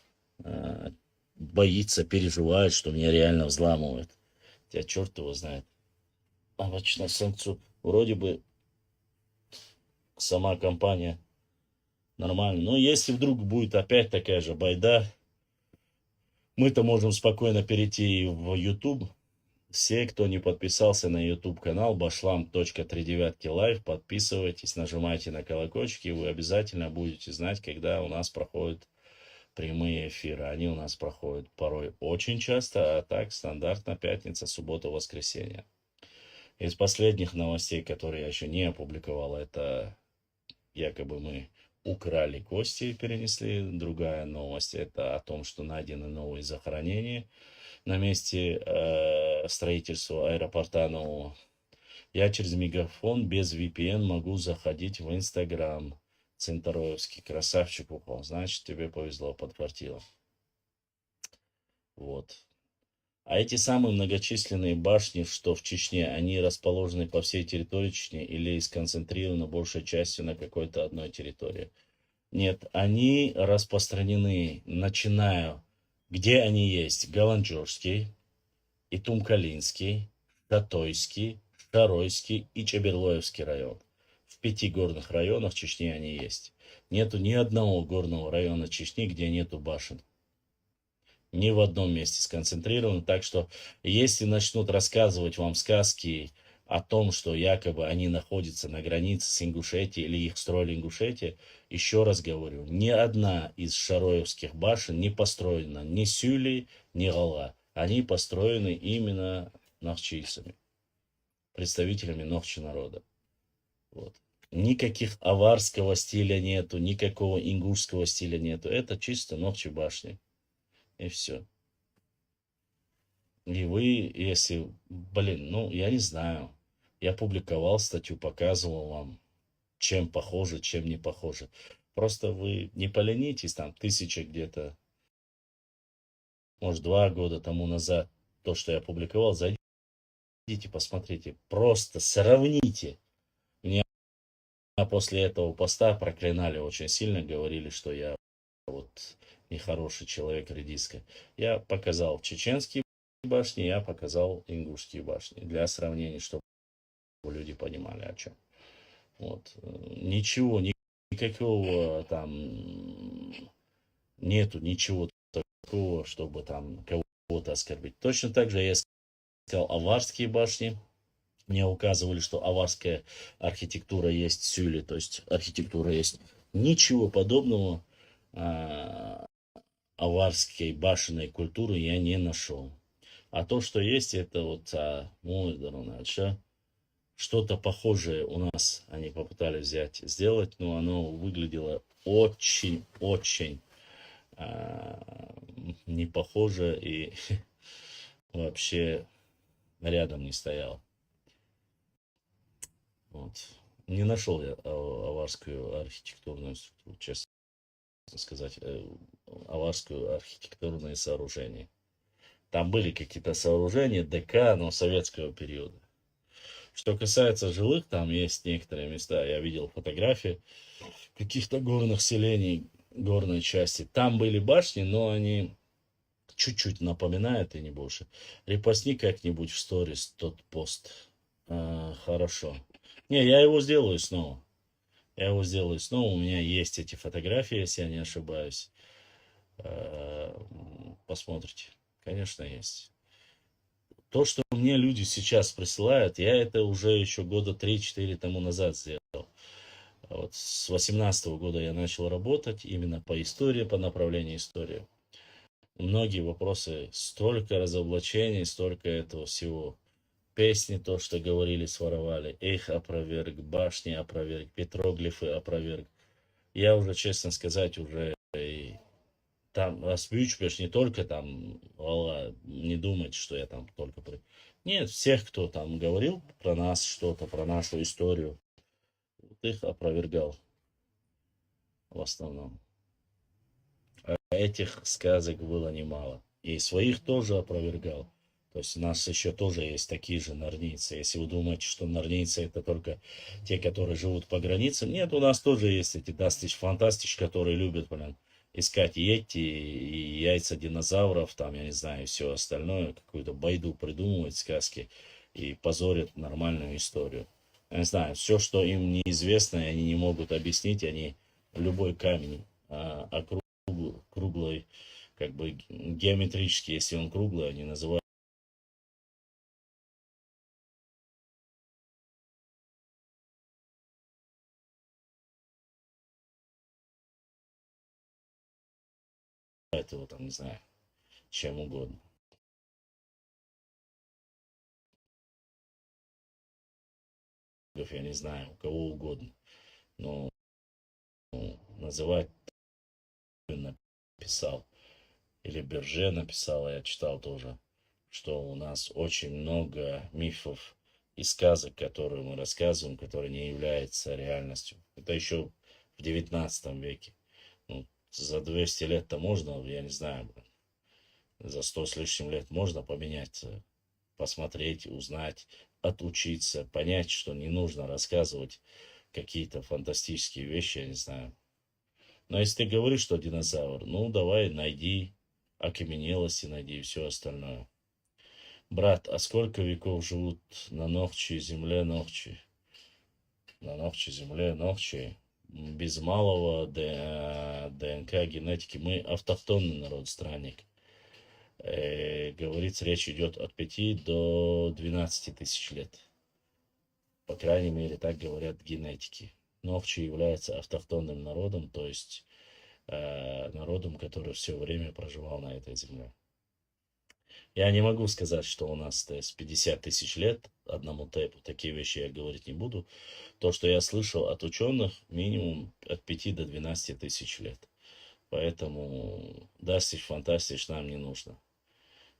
Speaker 1: боится, переживает, что меня реально взламывают. Хотя черт его знает. Обычно санкцию вроде бы сама компания нормально. Но если вдруг будет опять такая же байда, мы-то можем спокойно перейти в YouTube. Все, кто не подписался на YouTube канал Башлам.39 Лайв, подписывайтесь, нажимайте на колокольчики, и вы обязательно будете знать, когда у нас проходят прямые эфиры. Они у нас проходят порой очень часто, а так стандартно пятница, суббота, воскресенье. Из последних новостей, которые я еще не опубликовал, это якобы мы украли кости и перенесли. Другая новость, это о том, что найдены новые захоронения на месте строительства аэропорта нового. Я через мегафон без VPN могу заходить в Инстаграм. Центроевский красавчик упал. Значит, тебе повезло, подфартило. Вот. А эти самые многочисленные башни, что в Чечне, они расположены по всей территории Чечни или сконцентрированы большей частью на какой-то одной территории? Нет, они распространены, начиная, где они есть, Галанджурский, Итумкалинский, Татойский, Шаройский и Чеберлоевский район. В 5 горных районах Чечни они есть. Нету ни одного горного района Чечни, где нету башен. Ни в одном месте сконцентрированы. Так что, если начнут рассказывать вам сказки о том, что якобы они находятся на границе с Ингушетией или их строили Ингушетия, еще раз говорю, ни одна из шароевских башен не построена ни Сюлей, ни Гала. Они построены именно нахчийцами, представителями нохчи народа. Вот. Никаких аварского стиля нету, никакого ингушского стиля нету. Это чисто нохчи башни. И все. И вы, если, блин, ну, я не знаю. Я публиковал статью, показывал вам, чем похоже, чем не похоже. Просто вы не поленитесь, там, тысяча где-то, может, 2 года тому назад, то, что я публиковал, зайдите, посмотрите, просто сравните. Меня после этого поста проклинали очень сильно, говорили, что я вот нехороший человек, редиска. Я показал чеченские башни, я показал ингушские башни для сравнения, чтобы люди понимали, о чем. Вот. Ничего, никакого там нету ничего такого, чтобы там кого-то оскорбить. Точно так же я сказал аварские башни. Мне указывали, что аварская архитектура есть в Сюле, то есть архитектура есть. Ничего подобного аварской башенной культуры я не нашел. А то, что есть, это вот что-то похожее у нас они попытались сделать, но оно выглядело очень-очень не похоже и вообще рядом не стоял. Вот. Не нашел я аварскую архитектурную структуру, честно сказать, аварскую архитектурные сооружения. Там были какие-то сооружения ДК, но советского периода. Что касается жилых, там есть некоторые места, я видел фотографии каких-то горных селений, горной части. Там были башни, но они чуть-чуть напоминают и не больше. Репостни как-нибудь в сторис тот пост. Хорошо. Не, я его сделаю снова. Я его сделаю снова. У меня есть эти фотографии, если я не ошибаюсь. Посмотрите. Конечно, есть. То, что мне люди сейчас присылают, я это уже еще года 3-4 тому назад сделал. Вот с 18 года я начал работать именно по истории, по направлению истории. Многие вопросы, столько разоблачений, столько этого всего. Песни, то, что говорили, своровали. Их опроверг, башни опроверг, петроглифы опроверг. Я уже, честно сказать, уже там распьючпешь не только там, не думать, что я там только... Нет, всех, кто там говорил про нас что-то, про нашу историю, вот их опровергал в основном. А этих сказок было немало. И своих тоже опровергал. То есть у нас еще тоже есть такие же норнийцы. Если вы думаете, что норнийцы это только те, которые живут по границам, нет, у нас тоже есть эти дастич фантастич, которые любят, искать йети и яйца динозавров, там, я не знаю, все остальное, какую-то байду придумывать, сказки, и позорят нормальную историю. Я не знаю, все, что им неизвестно, и они не могут объяснить, они любой камень круглый, как бы геометрически, если он круглый, они называют его там, не знаю, чем угодно. Я не знаю, у кого угодно. Но называть написал. Или Берже написал, я читал тоже, что у нас очень много мифов и сказок, которые мы рассказываем, которые не являются реальностью. Это еще в 19 веке. Ну, за 200 лет-то можно, я не знаю, за 100 с лишним лет можно поменять, посмотреть, узнать, отучиться, понять, что не нужно рассказывать какие-то фантастические вещи, я не знаю. Но если ты говоришь, что динозавр, ну давай найди окаменелости, найди и все остальное. Брат, а сколько веков живут на Нохчи, земле Нохчи? На Нохчи, земле Нохчи. Без малого ДНК, генетики. Мы автохтонный народ, странник. Говорится, речь идет от 5 до 12 тысяч лет. По крайней мере, так говорят генетики. Новчи является автохтонным народом, то есть народом, который все время проживал на этой земле. Я не могу сказать, что у нас то есть 50 тысяч лет одному тэпу. Такие вещи я говорить не буду. То, что я слышал от ученых, минимум от 5 до 12 тысяч лет. Поэтому дастич фантастич нам не нужно.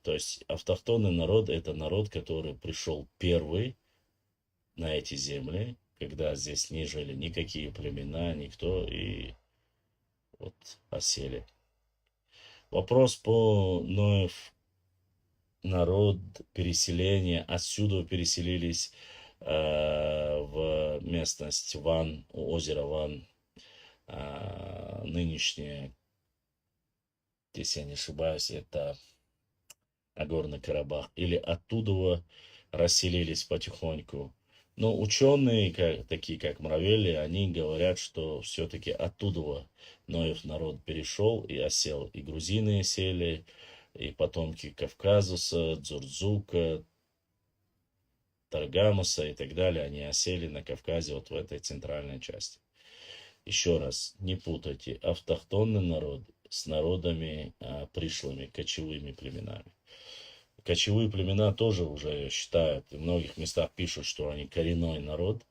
Speaker 1: То есть автохтонный народ — это народ, который пришел первый на эти земли, когда здесь не жили никакие племена, никто, и вот осели. Вопрос по Ноев народ, переселения. Отсюда переселились в местность Ван, у озера Ван, нынешнее, если я не ошибаюсь, это Нагорный Карабах. Или оттуда расселились потихоньку. Но ученые, такие как Мравелли, они говорят, что все-таки оттуда Ноев народ перешел и осел. И грузины сели, и потомки Кавказуса, Дзурзука, Таргамуса и так далее, они осели на Кавказе, вот в этой центральной части. Еще раз, не путайте автохтонный народ с народами пришлыми, кочевыми племенами. Кочевые племена тоже уже считают, в многих местах пишут, что они коренной народ,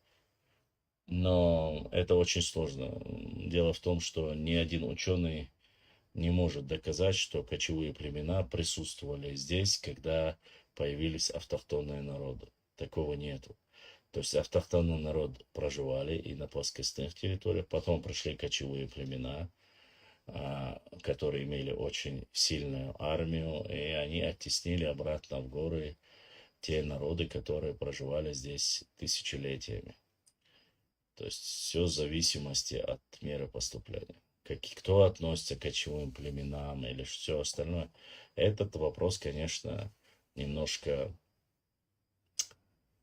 Speaker 1: но это очень сложно. Дело в том, что ни один ученый не может доказать, что кочевые племена присутствовали здесь, когда появились автохтонные народы. Такого нету. То есть автохтонный народ проживали и на плоскостных территориях, потом пришли кочевые племена, которые имели очень сильную армию, и они оттеснили обратно в горы те народы, которые проживали здесь тысячелетиями. То есть все в зависимости от меры поступления. Кто относится к кочевым племенам или все остальное. Этот вопрос, конечно, немножко,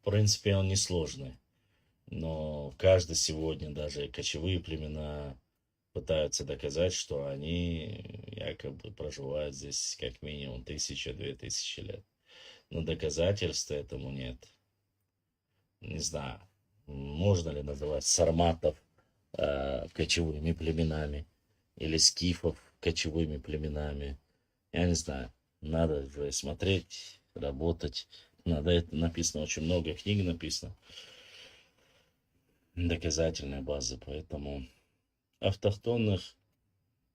Speaker 1: в принципе, он несложный. Но каждый сегодня, даже кочевые племена, пытаются доказать, что они якобы проживают здесь как минимум 1000-2000 лет. Но доказательств этому нет. Не знаю, можно ли называть сарматов кочевыми племенами или скифов кочевыми племенами. Я не знаю. Надо же смотреть, работать. Надо, это написано, очень много книг написано. Доказательная база, поэтому автохтонных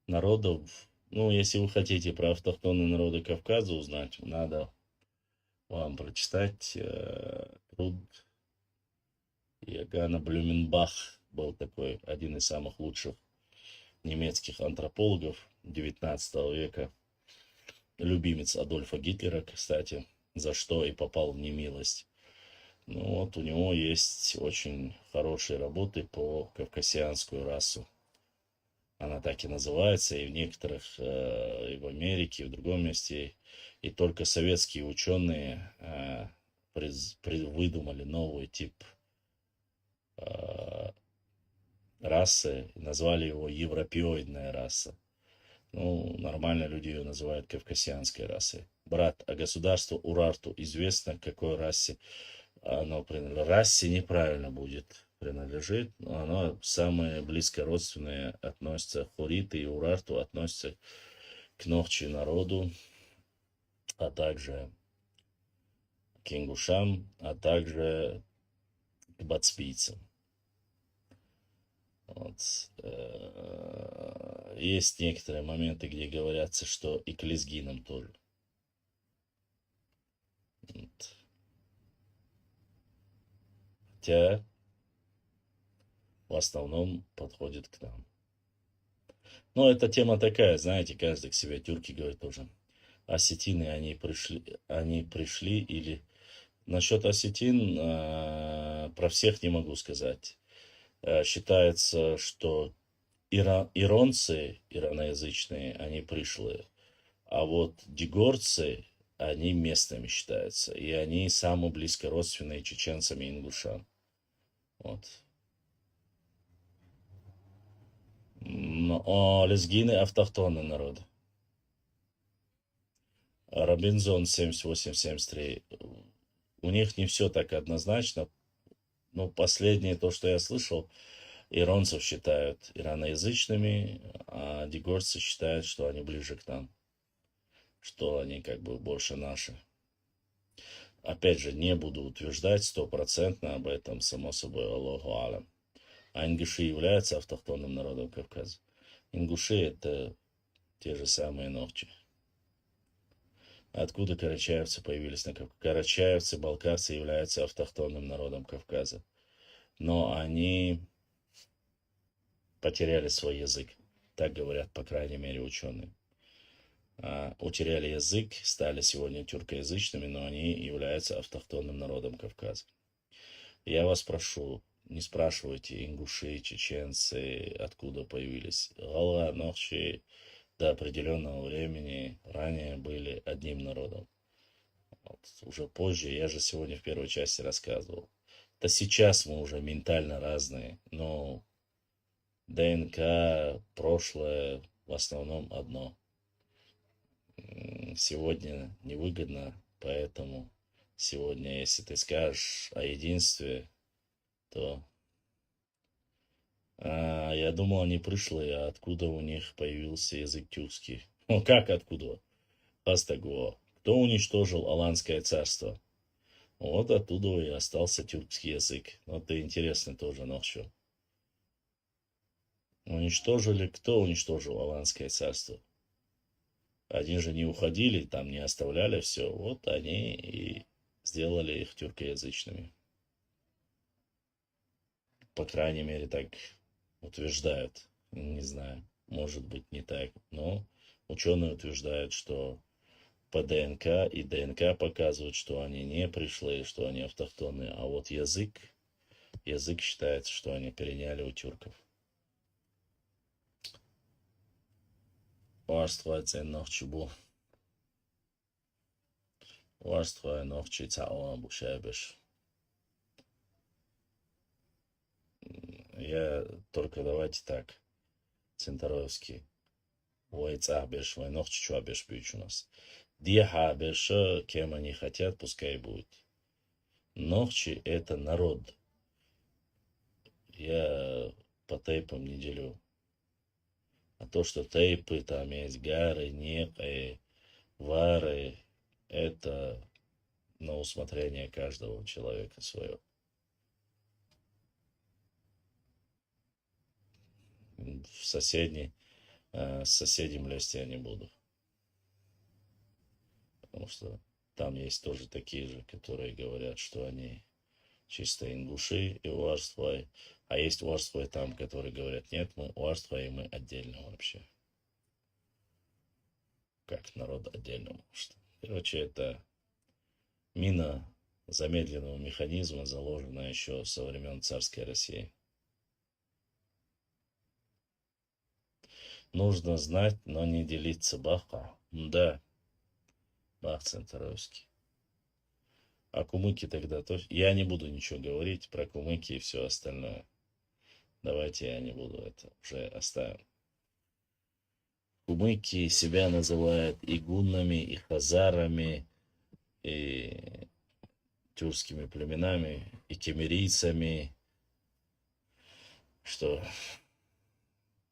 Speaker 1: народов, ну, если вы хотите про автохтонные народы Кавказа узнать, надо вам прочитать труд Иоганна Блюменбах. Был такой один из самых лучших немецких антропологов 19 века. Любимец Адольфа Гитлера, кстати, за что и попал в немилость. Ну вот у него есть очень хорошие работы по кавказианскую расу. Она так и называется, и в некоторых, и в Америке, и в другом месте. И только советские ученые выдумали новый тип расы, назвали его европеоидная раса. Ну, нормально люди ее называют кавказианской расой. Брат, а государству Урарту известно, к какой расе оно принадлежит. Расе неправильно будет принадлежит, но оно самое близко родственное относится, хуриты и Урарту относятся к Нохчи народу, а также к ингушам, а также к бацпийцам. Вот. Есть некоторые моменты, где говорятся, что и к лезгинам тоже. Вот. Хотя в основном подходит к нам. Но эта тема такая, знаете, каждый к себе, тюрки говорят тоже. Осетины, они пришли или... Насчет осетин про всех не могу сказать. Считается, что иронцы, ираноязычные, они пришлые. А вот дигорцы, они местными считаются. И они самые близко родственные чеченцам и ингушам. Вот. Но лезгины автохтонный народ. Робинзон 78-73. У них не все так однозначно. Ну, последнее то, что я слышал, иранцев считают ираноязычными, а дегорцы считают, что они ближе к нам, что они как бы больше наши. Опять же, не буду утверждать стопроцентно об этом, само собой, Аллаху алям. А ингуши являются автохтонным народом Кавказа. Ингуши — это те же самые ногчи. Откуда карачаевцы появились на Кавказе? Карачаевцы, балкарцы являются автохтонным народом Кавказа. Но они потеряли свой язык. Так говорят, по крайней мере, ученые. Утеряли язык, стали сегодня тюркоязычными, но они являются автохтонным народом Кавказа. Я вас прошу, не спрашивайте ингуши, чеченцы, откуда появились. Гала, нохчи до определенного времени ранее были одним народом. Вот, уже позже, я же сегодня в первой части рассказывал. Да сейчас мы уже ментально разные, но ДНК, прошлое в основном одно. Сегодня невыгодно, поэтому сегодня, если ты скажешь о единстве, то я думал, они пришли, а откуда у них появился язык тюркский? Ну как откуда? Астаго. Кто уничтожил Аланское царство? Вот оттуда и остался тюркский язык. Вот это интересно тоже ночью. Уничтожили, кто уничтожил Аланское царство? Они же не уходили, там не оставляли все. Вот они и сделали их тюркоязычными. По крайней мере, так утверждают. Не знаю, может быть не так. Но ученые утверждают, что по ДНК, и ДНК показывают, что они не пришли, что они автохтонные. А вот язык считается, что они переняли у тюрков. Варствуйте ночи бу. Варствуй ночи цаоа бушебеш. Я только давайте так. Центаровский. Ой, цабеш, ой, ночи чуабеш бьют у нас. Диахабеш, кем они хотят, пускай будет. Нохчи — это народ. Я по тейпам не делю. А то, что тейпы, там есть гары, некое, вары, это на усмотрение каждого человека свое. В с соседям лезть я не буду. Потому что там есть тоже такие же, которые говорят, что они чисто ингуши и уарствуй. А есть уарствуй там, которые говорят, нет, мы уарствуй, и мы отдельно вообще. Как народ отдельно может. Короче, это мина замедленного механизма, заложенная еще со времен царской России. Нужно знать, но не делиться. Баха. Да. Бах Центаровский. А кумыки тогда тоже. Я не буду ничего говорить про кумыки и все остальное. Давайте я не буду это уже оставим. Кумыки себя называют и гуннами, и хазарами, и тюркскими племенами, и кемерийцами. Что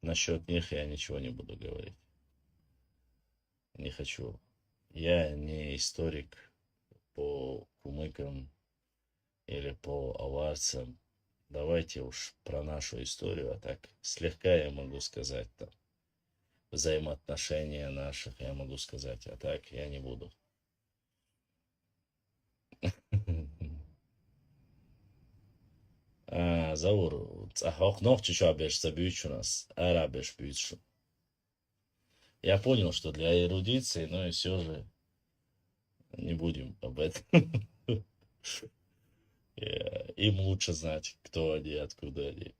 Speaker 1: насчет них я ничего не буду говорить. Не хочу. Я не историк по кумыкам или по аварцам. Давайте уж про нашу историю, а так слегка я могу сказать там. Взаимоотношения наших я могу сказать, а так я не буду. Заур, охнох чучабеш забьют у нас, арабеш бьют. Я понял, что для эрудиции, но и все же не будем об этом. Им лучше знать, кто они, откуда они.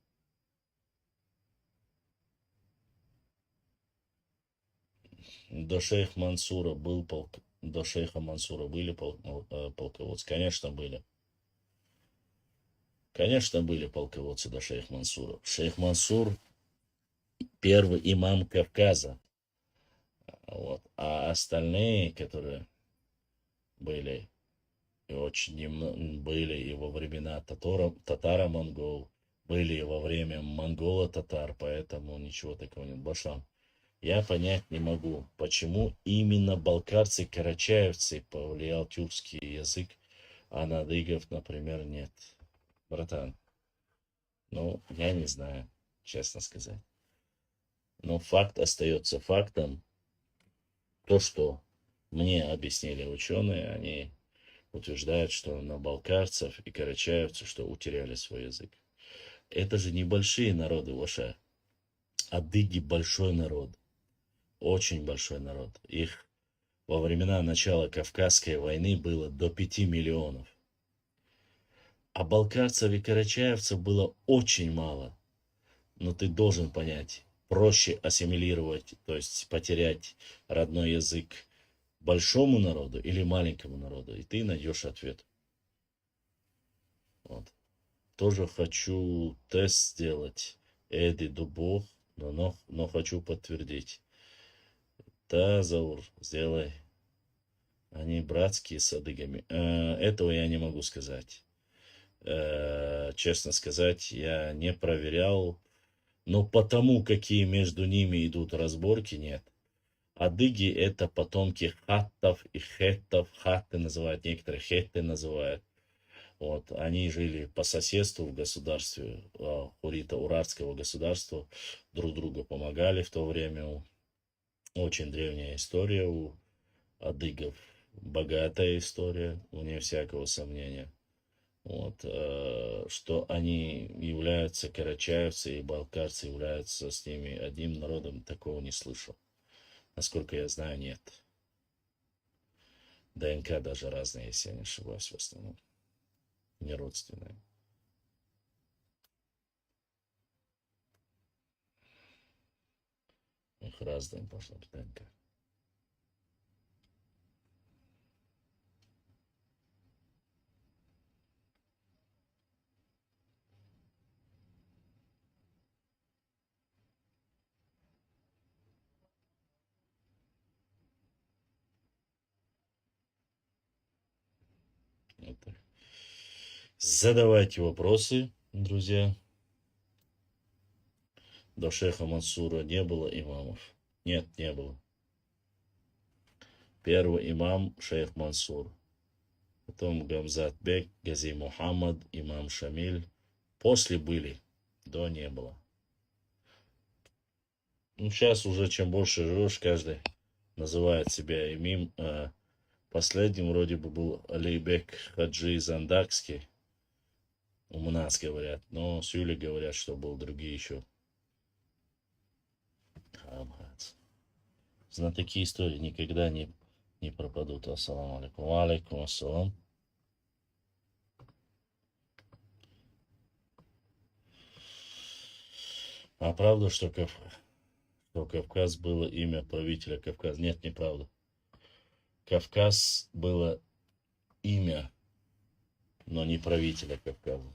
Speaker 1: До шейха Мансура до шейха Мансура были полководцы? Конечно, были. Конечно, были полководцы до шейха Мансура. Шейх Мансур первый имам Кавказа. Вот. А остальные, которые были, И очень были и во времена татаро-монгол, были и во время монголо-татар, поэтому ничего такого нет. Башлам. Я понять не могу, почему именно балкарцы-карачаевцы повлиял тюркский язык, а на адыгов, например, нет. Братан, ну, я не знаю, честно сказать. Но факт остается фактом. То, что мне объяснили ученые, они утверждают, что на балкарцев и карачаевцев, что утеряли свой язык. Это же небольшие народы, Ваша. Адыги большой народ, очень большой народ. Их во времена начала Кавказской войны было до 5 миллионов. А балкарцев и карачаевцев было очень мало. Но ты должен понять, проще ассимилировать, то есть потерять родной язык большому народу или маленькому народу, и ты найдешь ответ. Вот. Тоже хочу тест сделать. Эди Дубов, но хочу подтвердить. Да, Заур, сделай. Они братские с адыгами. Этого я не могу сказать. Честно сказать, я не проверял. Но потому, какие между ними идут разборки, нет. Адыги это потомки хаттов и хеттов. Хатты называют, некоторые хетты называют. Вот, они жили по соседству в государстве Хурита-Урартского государства, друг другу помогали в то время. Очень древняя история у адыгов, богатая история, вне всякого сомнения. Вот, что они являются, карачаевцы и балкарцы являются с ними одним народом, такого не слышал. Насколько я знаю, нет. ДНК даже разные, если я не ошибаюсь, в основном. Не родственные. Их разные должно быть ДНК. Вот так. Задавайте вопросы, друзья. До шейха Мансура не было имамов. Нет, не было. Первый имам шейх Мансур. Потом Гамзат Бек, Гази Мухаммад, имам Шамиль. После были, до не было. Ну, сейчас уже чем больше живешь, каждый называет себя имим. Последним вроде бы был Алейбек Хаджи Зандакский. У нас говорят, но с Юлей говорят, что был другие еще. Знатоки истории никогда не пропадут. Ассаламу алейкум. Ва алейкум ассалам. А правда, что Кавказ было имя правителя Кавказа? Нет, неправда. Кавказ было имя, но не правителя Кавказа.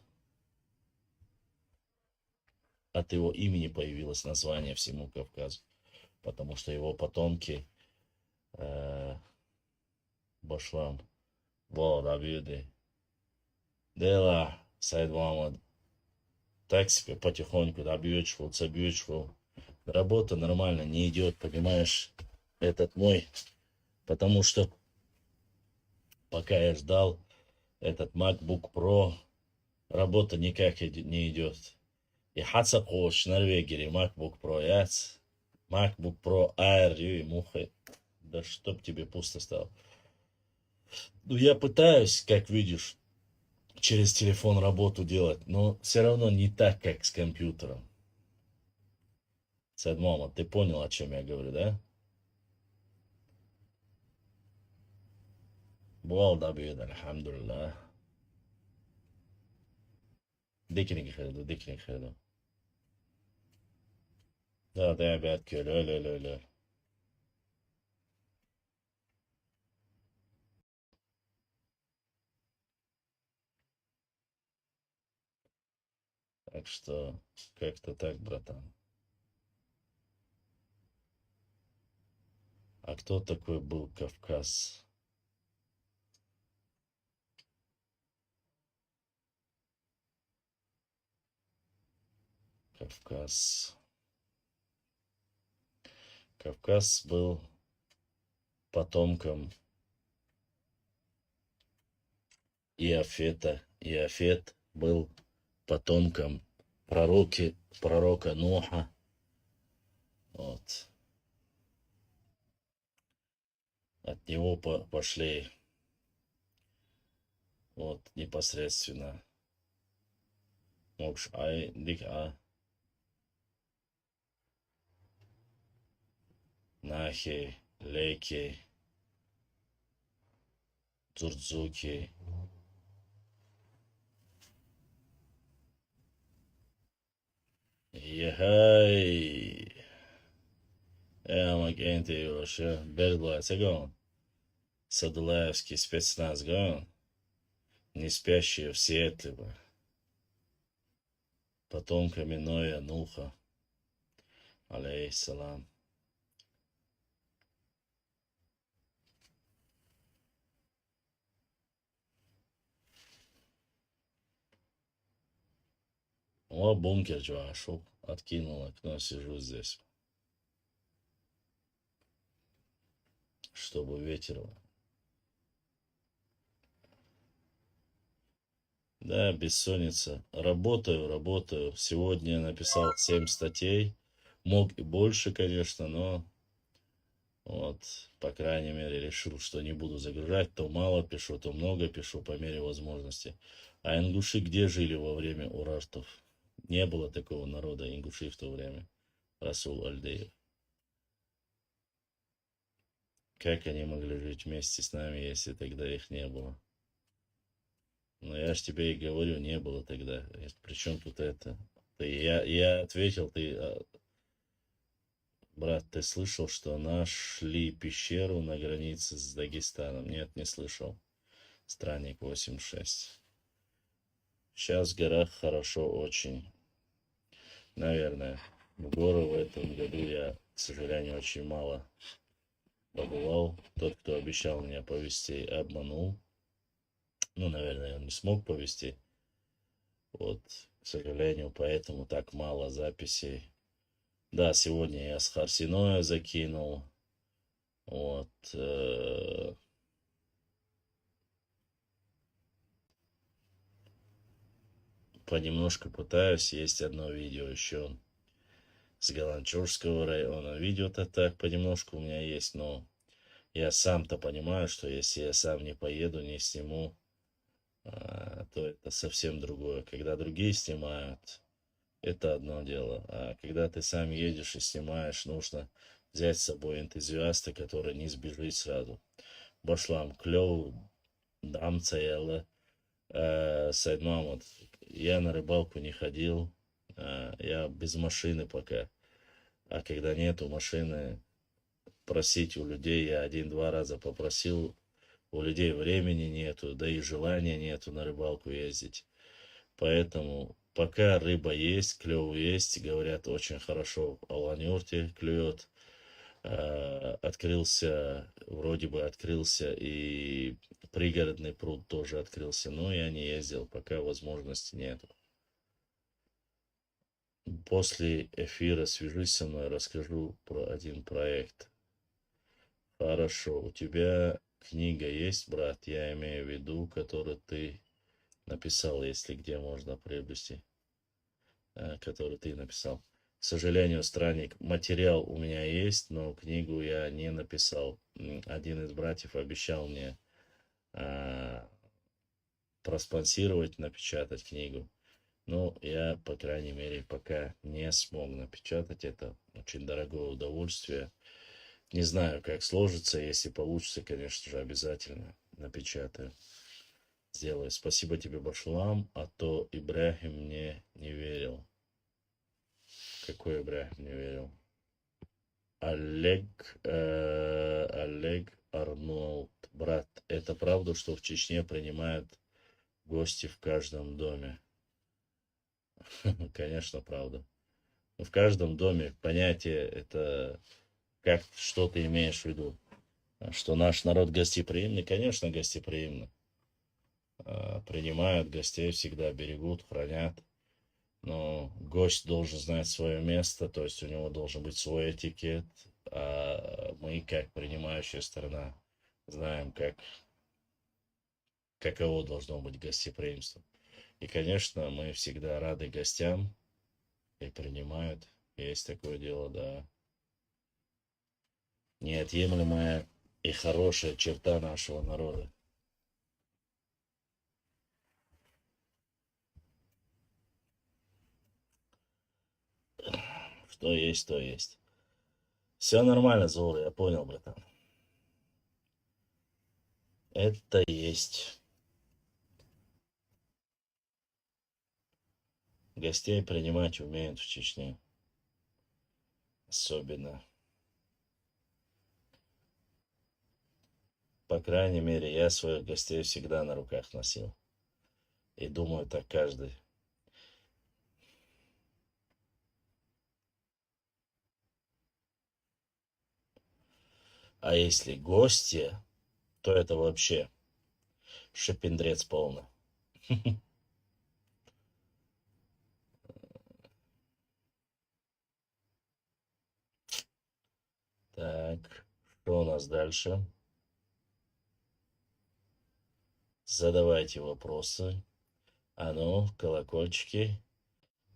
Speaker 1: От его имени появилось название всему Кавказу. Потому что его потомки Башлам, Рабиуды, Дела, Сайд Мухаммад, так себе потихоньку, добьючивал. Работа нормально не идет, понимаешь, этот мой, потому что пока я ждал этот MacBook Pro, работа никак не идет. И Хацакош, Норвегии, MacBook Pro, MacBook Pro Air, и муха, да чтоб тебе пусто стало. Ну, я пытаюсь, как видишь, через телефон работу делать, но все равно не так, как с компьютером. Садмома, ты понял, о чем я говорю, да? Буал дабиюд, альхамдулилlah. Дикинг хеду. Да, بعد كده لا. Так что как-то так, братан. А кто такой был Кавказ? Кавказ. Кавказ был потомком Иафета. Иафет был потомком пророка Нуха. Вот. От него пошли вот непосредственно Мокш Ай, Дик А, Нахи, Леки, Дзурдзуки. Ехай. Амак Энти Юроша. Бердлайца гон. Садулаевский спецназ гон. Не спящие в Сиэтле. Потомками Ноя Нуха. Алейхиссалам. О, бункер Джоашу. Откинул окно, сижу здесь. Чтобы ветер. Да, бессонница. Работаю. Сегодня я написал 7 статей. Мог и больше, конечно, но вот, по крайней мере, решил, что не буду загружать. То мало пишу, то много пишу по мере возможности. А ингуши где жили во время урартов? Не было такого народа, ингуши в то время. Расул Альдеев. Как они могли жить вместе с нами, если тогда их не было? Ну, я ж тебе и говорю, не было тогда. Причем тут это? Я ответил, брат, ты слышал, что нашли пещеру на границе с Дагестаном? Нет, не слышал. Странник 86. Сейчас в горах хорошо очень. Наверное. В горы в этом году я, к сожалению, очень мало побывал. Тот, кто обещал меня повезти, обманул. Ну, наверное, он не смог повезти. Вот, к сожалению, поэтому так мало записей. Да, сегодня я с Харсиноя закинул. Вот. Понемножку пытаюсь. Есть одно видео еще с Галанчурского района. Видео-то так понемножку у меня есть, но я сам-то понимаю, что если я сам не поеду, не сниму, то это совсем другое. Когда другие снимают, это одно дело. А когда ты сам едешь и снимаешь, нужно взять с собой энтузиаста, который не сбежит сразу. Башлам клёв, дамцаяло, Сайдмамот. Я на рыбалку не ходил, я без машины пока. А когда нету машины, просить у людей, я 1-2 раза попросил, у людей времени нету, да и желания нету на рыбалку ездить. Поэтому пока рыба есть, клев есть, говорят, очень хорошо в Аланюрте клюет. Вроде бы открылся и пригородный пруд тоже открылся, но я не ездил, пока возможности нету. После эфира свяжись со мной, расскажу про один проект. Хорошо, у тебя книга есть, брат? Я имею в виду, которую ты написал, если где можно приобрести, который ты написал. К сожалению, странник, материал у меня есть, но книгу я не написал. Один из братьев обещал мне проспонсировать, напечатать книгу. Но я, по крайней мере, пока не смог напечатать. Это очень дорогое удовольствие. Не знаю, как сложится. Если получится, конечно же, обязательно напечатаю. Сделаю. Спасибо тебе, Башлам. А то Ибрахим мне не верил. Какой Ибрахим не верил? Олег Арнольд. Брат, это правда, что в Чечне принимают гости в каждом доме? Конечно, правда. В каждом доме понятие это как, что ты имеешь в виду? Что наш народ гостеприимный? Конечно, гостеприимный. Принимают гостей всегда, берегут, хранят. Но гость должен знать свое место, то есть у него должен быть свой этикет, а мы, как принимающая сторона, знаем, каково должно быть гостеприимство. И, конечно, мы всегда рады гостям и принимают. Есть такое дело, да. Неотъемлемая и хорошая черта нашего народа. Что есть, то есть. Все нормально, Зора, я понял, братан. Это есть. Гостей принимать умеют в Чечне. Особенно. По крайней мере, я своих гостей всегда на руках носил. И думаю, так каждый. А если гости, то это вообще шипендрец полный. Так, что у нас дальше? Задавайте вопросы. А ну, колокольчики.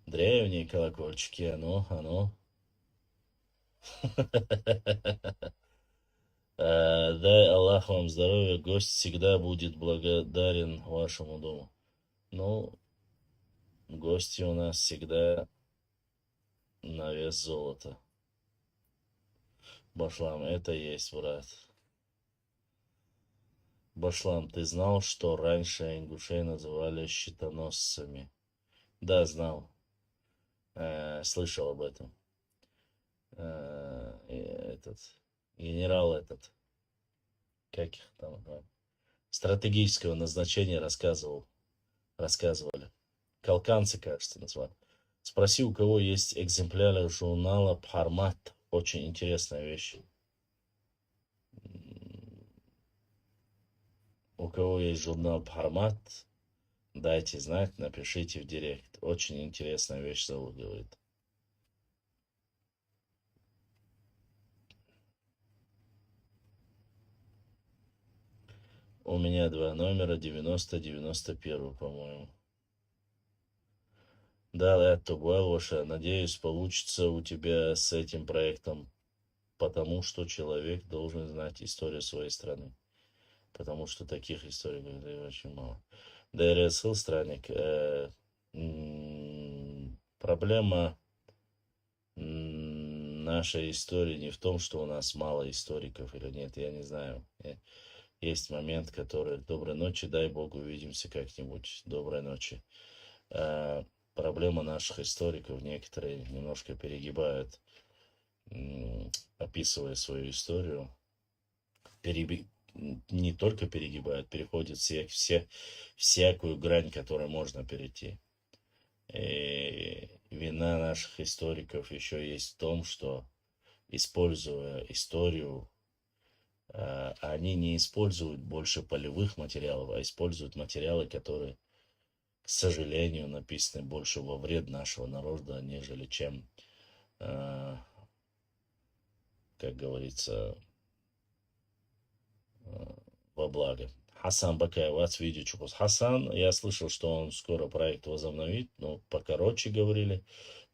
Speaker 1: Древние колокольчики. А ну, а ну. Дай Аллах вам здоровья. Гость всегда будет благодарен вашему дому. Ну, гости у нас всегда на вес золота. Башлам, это есть, брат. Башлам, ты знал, что раньше ингушей называли щитоносцами? Да, знал. Слышал об этом. Этот генерал этот, как их там, стратегического назначения рассказывали. Калканцы, кажется, назвали. Спроси, у кого есть экземпляры журнала Пхармат. Очень интересная вещь. У кого есть журнал Пхармат, дайте знать, напишите в директ. Очень интересная вещь зовут, говорит. У меня два номера, 90-91, по-моему. Да, это Буэлоша. Надеюсь, получится у тебя с этим проектом, потому что человек должен знать историю своей страны. Потому что таких историй очень мало. ДРСЛ странник. Проблема нашей истории не в том, что у нас мало историков или нет, я не знаю. Есть момент, который... Доброй ночи, дай Бог увидимся как-нибудь. Доброй ночи. Проблема наших историков, некоторые немножко перегибают, описывая свою историю. Не только перегибают, переходят всякую грань, которую можно перейти. И вина наших историков еще есть в том, что, используя историю, они не используют больше полевых материалов, а используют материалы, которые, к сожалению, написаны больше во вред нашего народа, нежели чем, как говорится, во благо. Хасан Бакаевац, видео Чукус. Хасан, я слышал, что он скоро проект возобновит, но покороче говорили.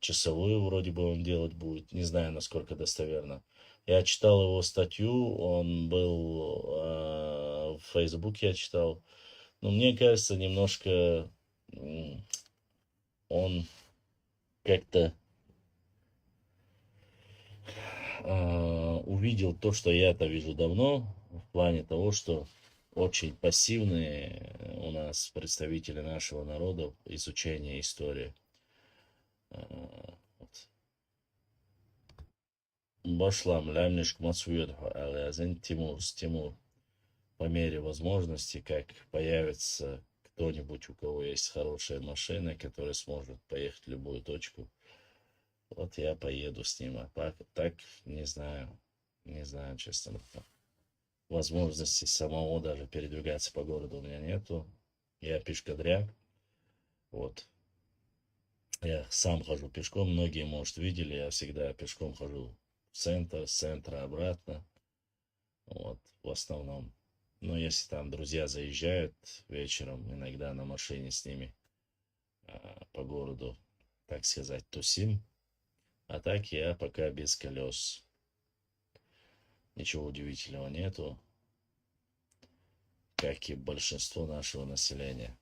Speaker 1: Часовую вроде бы он делать будет. Не знаю, насколько достоверно. Я читал его статью, он был в Фейсбуке, я читал. Но мне кажется, немножко он как-то увидел то, что я-то вижу давно, в плане того, что очень пассивные у нас представители нашего народа изучения истории. Башлам, лямнишк мацует, Тимур. По мере возможности, как появится кто-нибудь, у кого есть хорошая машина, который сможет поехать в любую точку, вот я поеду с ним. А так, не знаю, честно. Возможности самого даже передвигаться по городу у меня нету. Я пешкадряк. Вот. Я сам хожу пешком, многие, может, видели, я всегда пешком хожу в центр, с центра обратно, вот, в основном. Но если там друзья заезжают вечером, иногда на машине с ними по городу, так сказать, тусим. А так я пока без колес. Ничего удивительного нету, как и большинство нашего населения.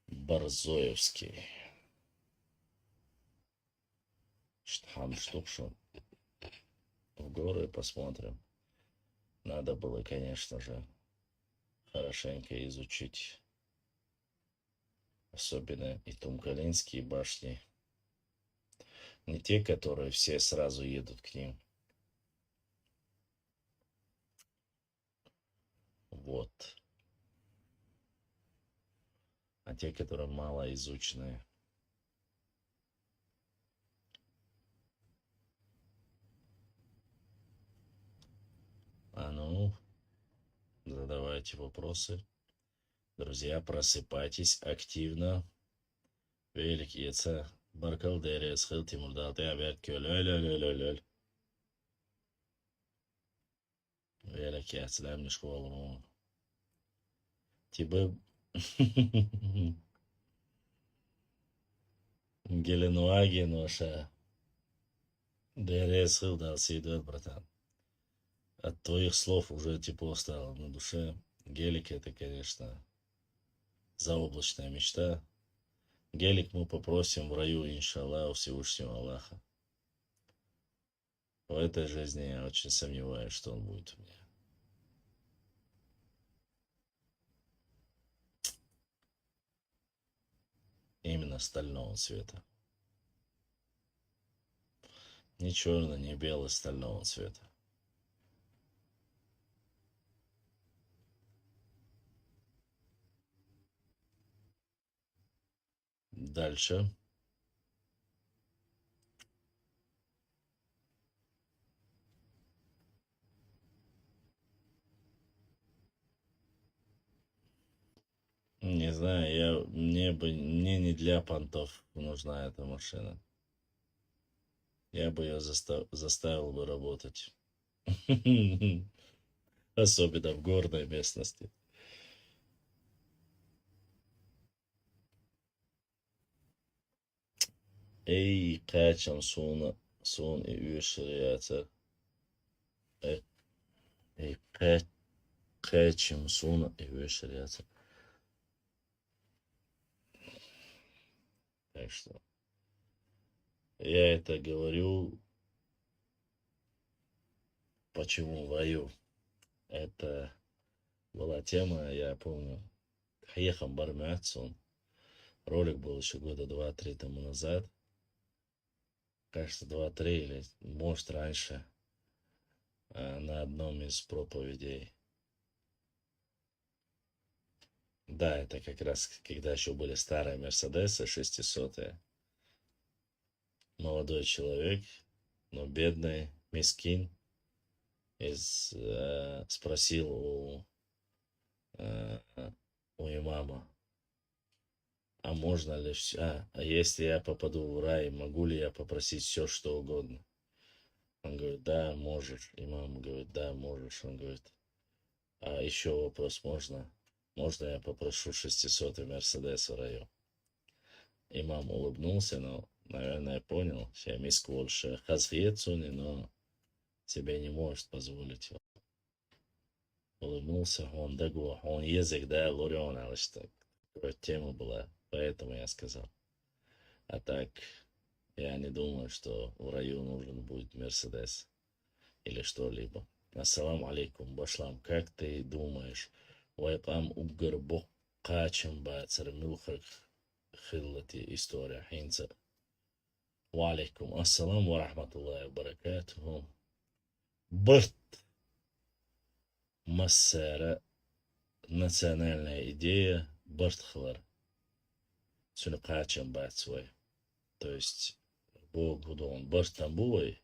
Speaker 1: Борзоевский. Штук, что в горы посмотрим. Надо было, конечно же, хорошенько изучить. Особенно и Тумкалинские башни. Не те, которые все сразу едут к ним. Вот. А те, которые мало изученные. А ну, задавайте вопросы. Друзья, просыпайтесь активно. Велик яца. Баркал дерес хил Тимурдалты абят кёл. Лёль. Велик яца дам школу. Тебе Геленуаги ноша. Дерес хил дал сейдет, братан. От твоих слов уже тепло стало на душе. Гелик это, конечно, заоблачная мечта. Гелик мы попросим в раю, иншаллах, у Всевышнего Аллаха. В этой жизни я очень сомневаюсь, что он будет у меня. Именно стального цвета. Не черный, не белый, стального цвета. Дальше. Не знаю, мне не для понтов нужна эта машина. Я бы ее заставил бы работать. Особенно в горной местности. Ey kaçan son üyesi. Ey kaçan son üyesi. Так что я это говорю, почему в раю. Это была тема, я помню, Хаехам Бармятсон. Ролик был еще года 2-3 тому назад. Кажется, 2-3 или может раньше. На одном из проповедей. Да, это как раз когда еще были старые Мерседесы 600-е. Молодой человек, но бедный, мискин, спросил у имама, а можно ли а если я попаду в рай, могу ли я попросить все, что угодно? Он говорит, да, можешь. Имам говорит, да, можешь. Он говорит, а еще вопрос можно? Можно я попрошу 600-й Мерседес в раю? Имам улыбнулся, но, наверное, понял, что миск больше хазфиецуни, но себе не может позволить. Улыбнулся, он дагу, он язык, да, лурион, а что тема была, поэтому я сказал. А так, я не думаю, что в раю нужен будет Мерседес или что-либо. Ассаламу алейкум, башлам, как ты думаешь, вайпам угар бок качам бацар милхак хиллати история хинца. Ва алейкум ассалам ва рахматуллахи ва баракатуху. Брт Массара, национальная идея, Бартхлар. Сунакачам бацвай. То есть, Бог будон Бартамбуй,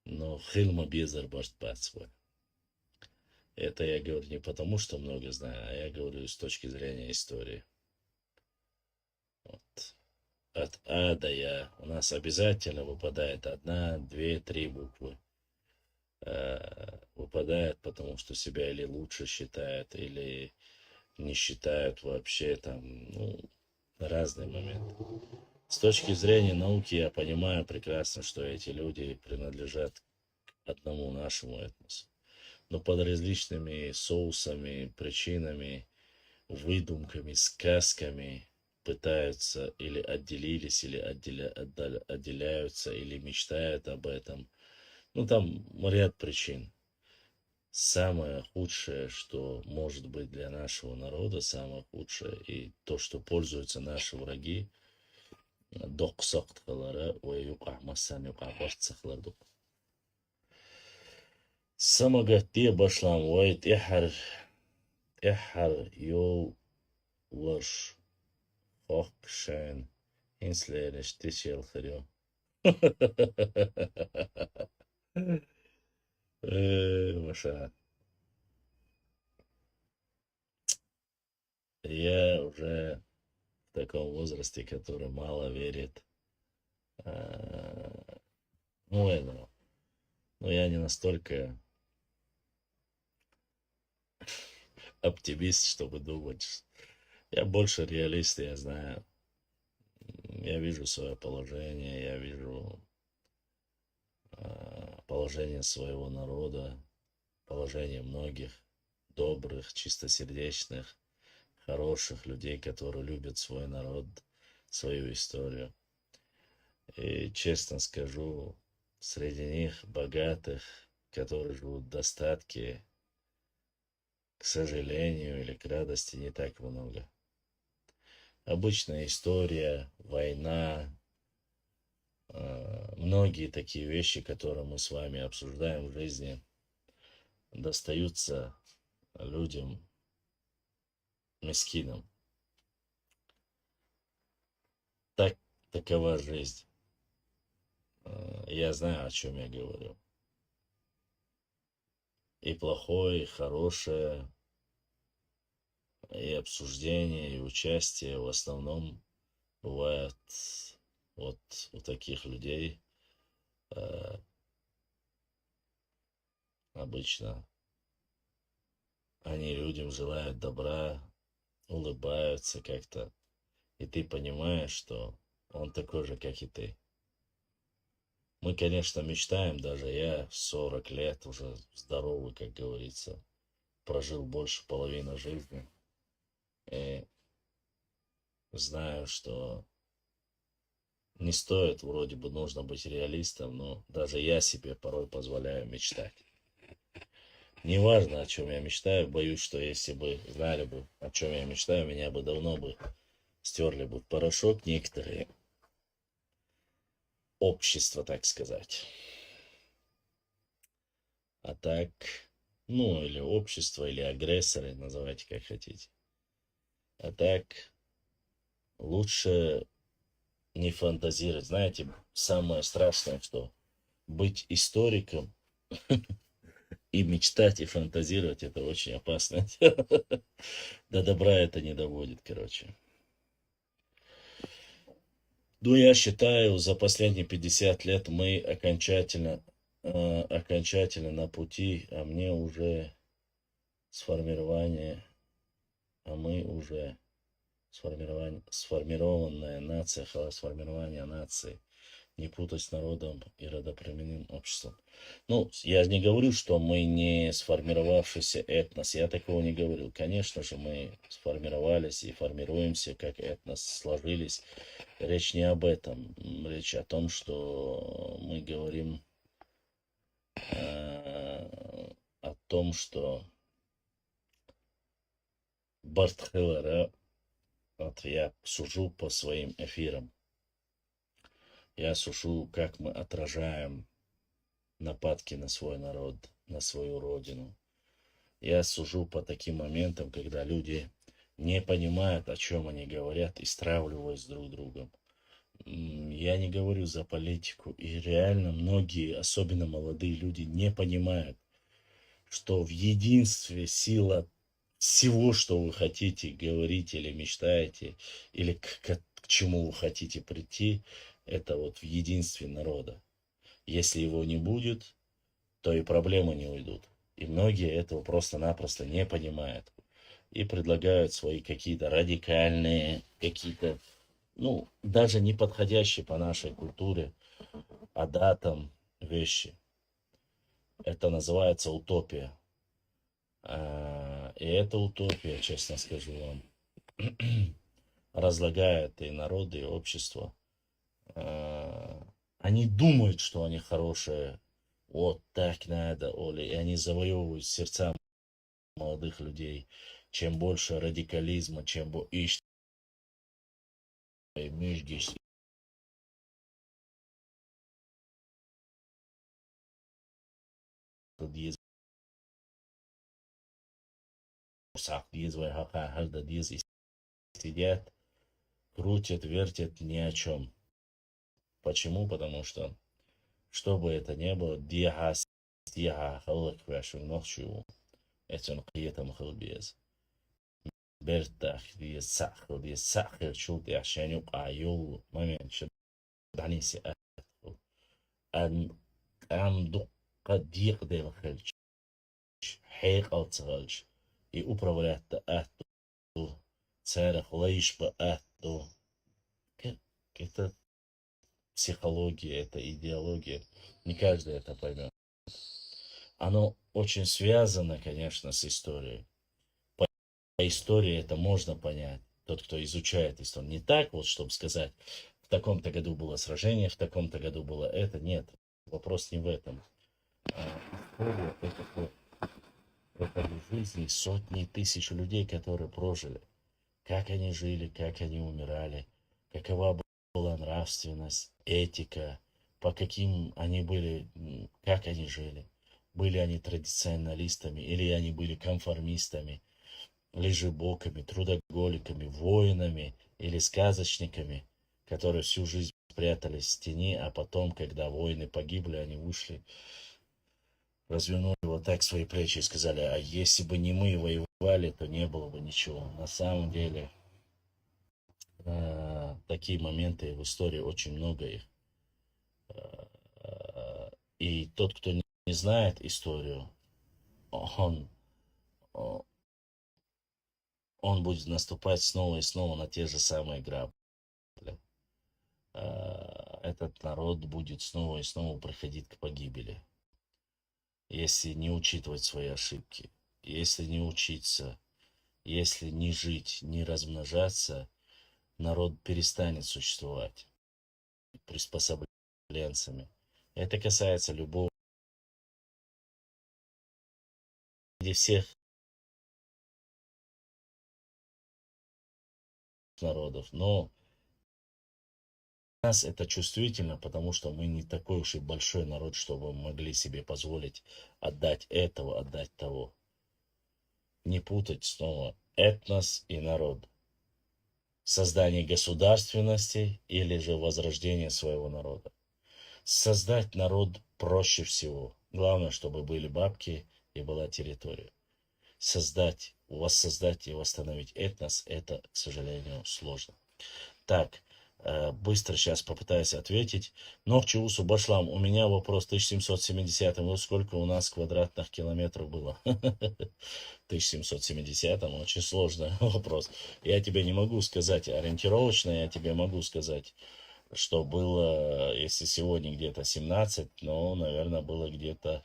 Speaker 1: но Хилма Безар Бартбацвай. Это я говорю не потому, что много знаю, а я говорю с точки зрения истории. Вот. От А до Я у нас обязательно выпадает одна, две, три буквы. Выпадает, потому что себя или лучше считают, или не считают вообще там, ну, разные моменты. С точки зрения науки я понимаю прекрасно, что эти люди принадлежат к одному нашему этносу. Но под различными соусами, причинами, выдумками, сказками пытаются или отделились, или отделяются, или мечтают об этом. Ну, там ряд причин. Самое худшее, что может быть для нашего народа, самое худшее, и то, что пользуются наши враги, доқсақтылары, уйуқамасан юқапартсақларды. Самагатте башлам уайт ихар йол варш хокшайн инслереш тишел хрё. Маша, я уже в таком возрасте, который мало верит. Ну, это, но я не настолько оптимист, чтобы думать. Я больше реалист, я знаю. Я вижу свое положение, я вижу положение своего народа, положение многих добрых, чистосердечных, хороших людей, которые любят свой народ, свою историю. И честно скажу, среди них богатых, которые живут в достатке, к сожалению или к радости, не так много. Обычная история, война, многие такие вещи, которые мы с вами обсуждаем в жизни, достаются людям мискинам. Такова жизнь. Я знаю, о чем я говорю. И плохое, и хорошее, и обсуждение, и участие в основном бывает вот у таких людей. Обычно они людям желают добра, улыбаются как-то. И ты понимаешь, что он такой же, как и ты. Мы, конечно, мечтаем, даже я в 40 лет уже здоровый, как говорится, прожил больше половины жизни. И знаю, что не стоит, вроде бы нужно быть реалистом, но даже я себе порой позволяю мечтать. Неважно, о чем я мечтаю, боюсь, что если бы знали бы, о чем я мечтаю, меня бы давно бы стерли бы в порошок некоторые общества, так сказать. А так, ну, или общество, или агрессоры, называйте как хотите. А так, лучше не фантазировать. Знаете, самое страшное, что быть историком и мечтать, и фантазировать, это очень опасно. До добра это не доводит, короче. Ну, я считаю, за последние 50 лет мы окончательно на пути, а мы уже сформированная нация, сформирование нации, не путать с народом и родоплеменным обществом. Ну, я не говорю, что мы не сформировавшийся этнос, я такого не говорю. Конечно же, мы сформировались и формируемся как этнос, сложились. Речь не об этом, речь о том, что мы говорим о том, что Бартхелера, вот я сужу по своим эфирам, я сужу, как мы отражаем нападки на свой народ, на свою родину. Я сужу по таким моментам, когда люди не понимают, о чем они говорят, и стравливаются друг с другом. Я не говорю за политику, и реально многие, особенно молодые люди, не понимают, что в единстве сила всего, что вы хотите говорить или мечтаете, или к к чему вы хотите прийти, это вот в единстве народа. Если его не будет, то и проблемы не уйдут. И многие этого просто-напросто не понимают. И предлагают свои какие-то радикальные, какие-то, ну, даже не подходящие по нашей культуре, датам вещи. Это называется утопия. И эта утопия, честно скажу вам, разлагает и народы, и общество. Они думают, что они хорошие. Вот так надо, Оля. И они завоевывают сердца молодых людей. Чем больше радикализма, чем больше сидят, крутят, вертят ни о чем. Почему? Потому что, что бы это ни было, это قيتم خلبيز برتاح دي ساخر شو دي عشان يقع يو ما من شد عني سأل أن دق ديق دي الخلج حيق أو تغلج يقبر أتو царах лейш баату. Это психология, это идеология. Не каждый это поймет. Оно очень связано, конечно, с историей. По истории это можно понять. Тот, кто изучает историю. Не так вот, чтобы сказать, в таком-то году было сражение, в таком-то году было это. Нет, вопрос не в этом. История это жизни сотни тысяч людей, которые прожили. Как они жили, как они умирали, какова была нравственность, этика, по каким они были, как они жили. Были они традиционалистами, или они были конформистами, лежебоками, трудоголиками, воинами или сказочниками, которые всю жизнь прятались в тени, а потом, когда воины погибли, они вышли, развернули вот так свои плечи и сказали, а если бы не мы воевали, то не было бы ничего. На самом деле, такие моменты в истории очень много их. И тот, кто не знает историю, он будет наступать снова и снова на те же самые грабли. Этот народ будет снова и снова приходить к погибели. Если не учитывать свои ошибки, если не учиться, если не жить, не размножаться, народ перестанет существовать приспособленцами. Это касается любого, всех народов. Но у нас это чувствительно, потому что мы не такой уж и большой народ, чтобы мы могли себе позволить отдать этого, отдать того. Не путать снова этнос и народ. Создание государственности или же возрождение своего народа. Создать народ проще всего. Главное, чтобы были бабки и была территория. Воссоздать и восстановить этнос, это, к сожалению, сложно. Так, быстро сейчас попытаюсь ответить. Нохчиусу Башлам, у меня вопрос 1770. Вот сколько у нас квадратных километров было? 1770, очень сложный вопрос. Я тебе не могу сказать ориентировочно, я тебе могу сказать, что было, если сегодня где-то 17, но, наверное, было где-то,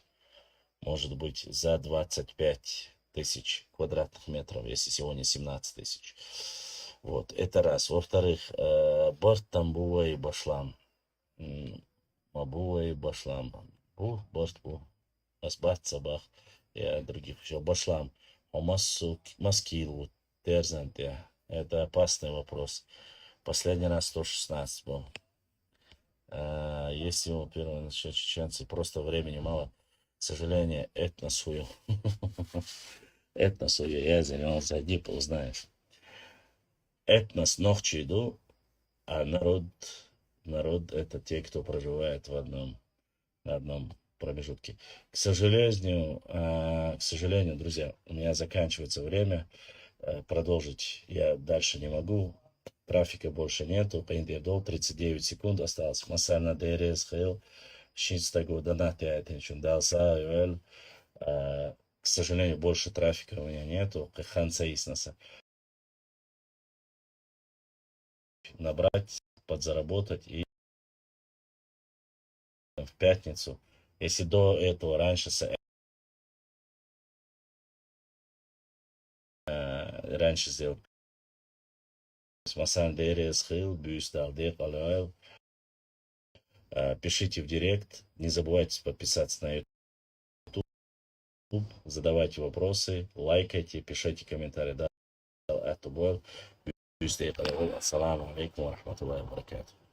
Speaker 1: может быть, за 25 тысяч квадратных метров, если сегодня 17 тысяч. Вот, это раз. Во-вторых, Борт Тамбува и Башлам. Мабува и Башлам. Борт Бу. Асбат Сабах. И других еще. Башлам. Маскилу. Терзанте. Это опасный вопрос. Последний раз 116 был. Если его первый насчет чеченцы, просто времени мало. К сожалению, этносую. Этносую. Я занимался Дипл, знаешь. Этнос Нохчиду, а народ это те, кто проживает на одном промежутке. К сожалению, друзья, у меня заканчивается время. Продолжить я дальше не могу. трафика больше нету. Пендердол 39 секунд осталось. Масана ДРС Хейл. Шинстагу Донатия Тенчундалса Юэль. К сожалению, больше трафика у меня нету. Ханса Иснаса. Набрать, подзаработать и в пятницу. Если до этого раньше сделать Смасан ДРС Хейл, Бюсталдек Алюэл. Пишите в директ. Не забывайте подписаться на YouTube. Задавайте вопросы, лайкайте, пишите комментарии. Да, это был. Ассаламу алейкум ва рахматуллахи ва баракатуху.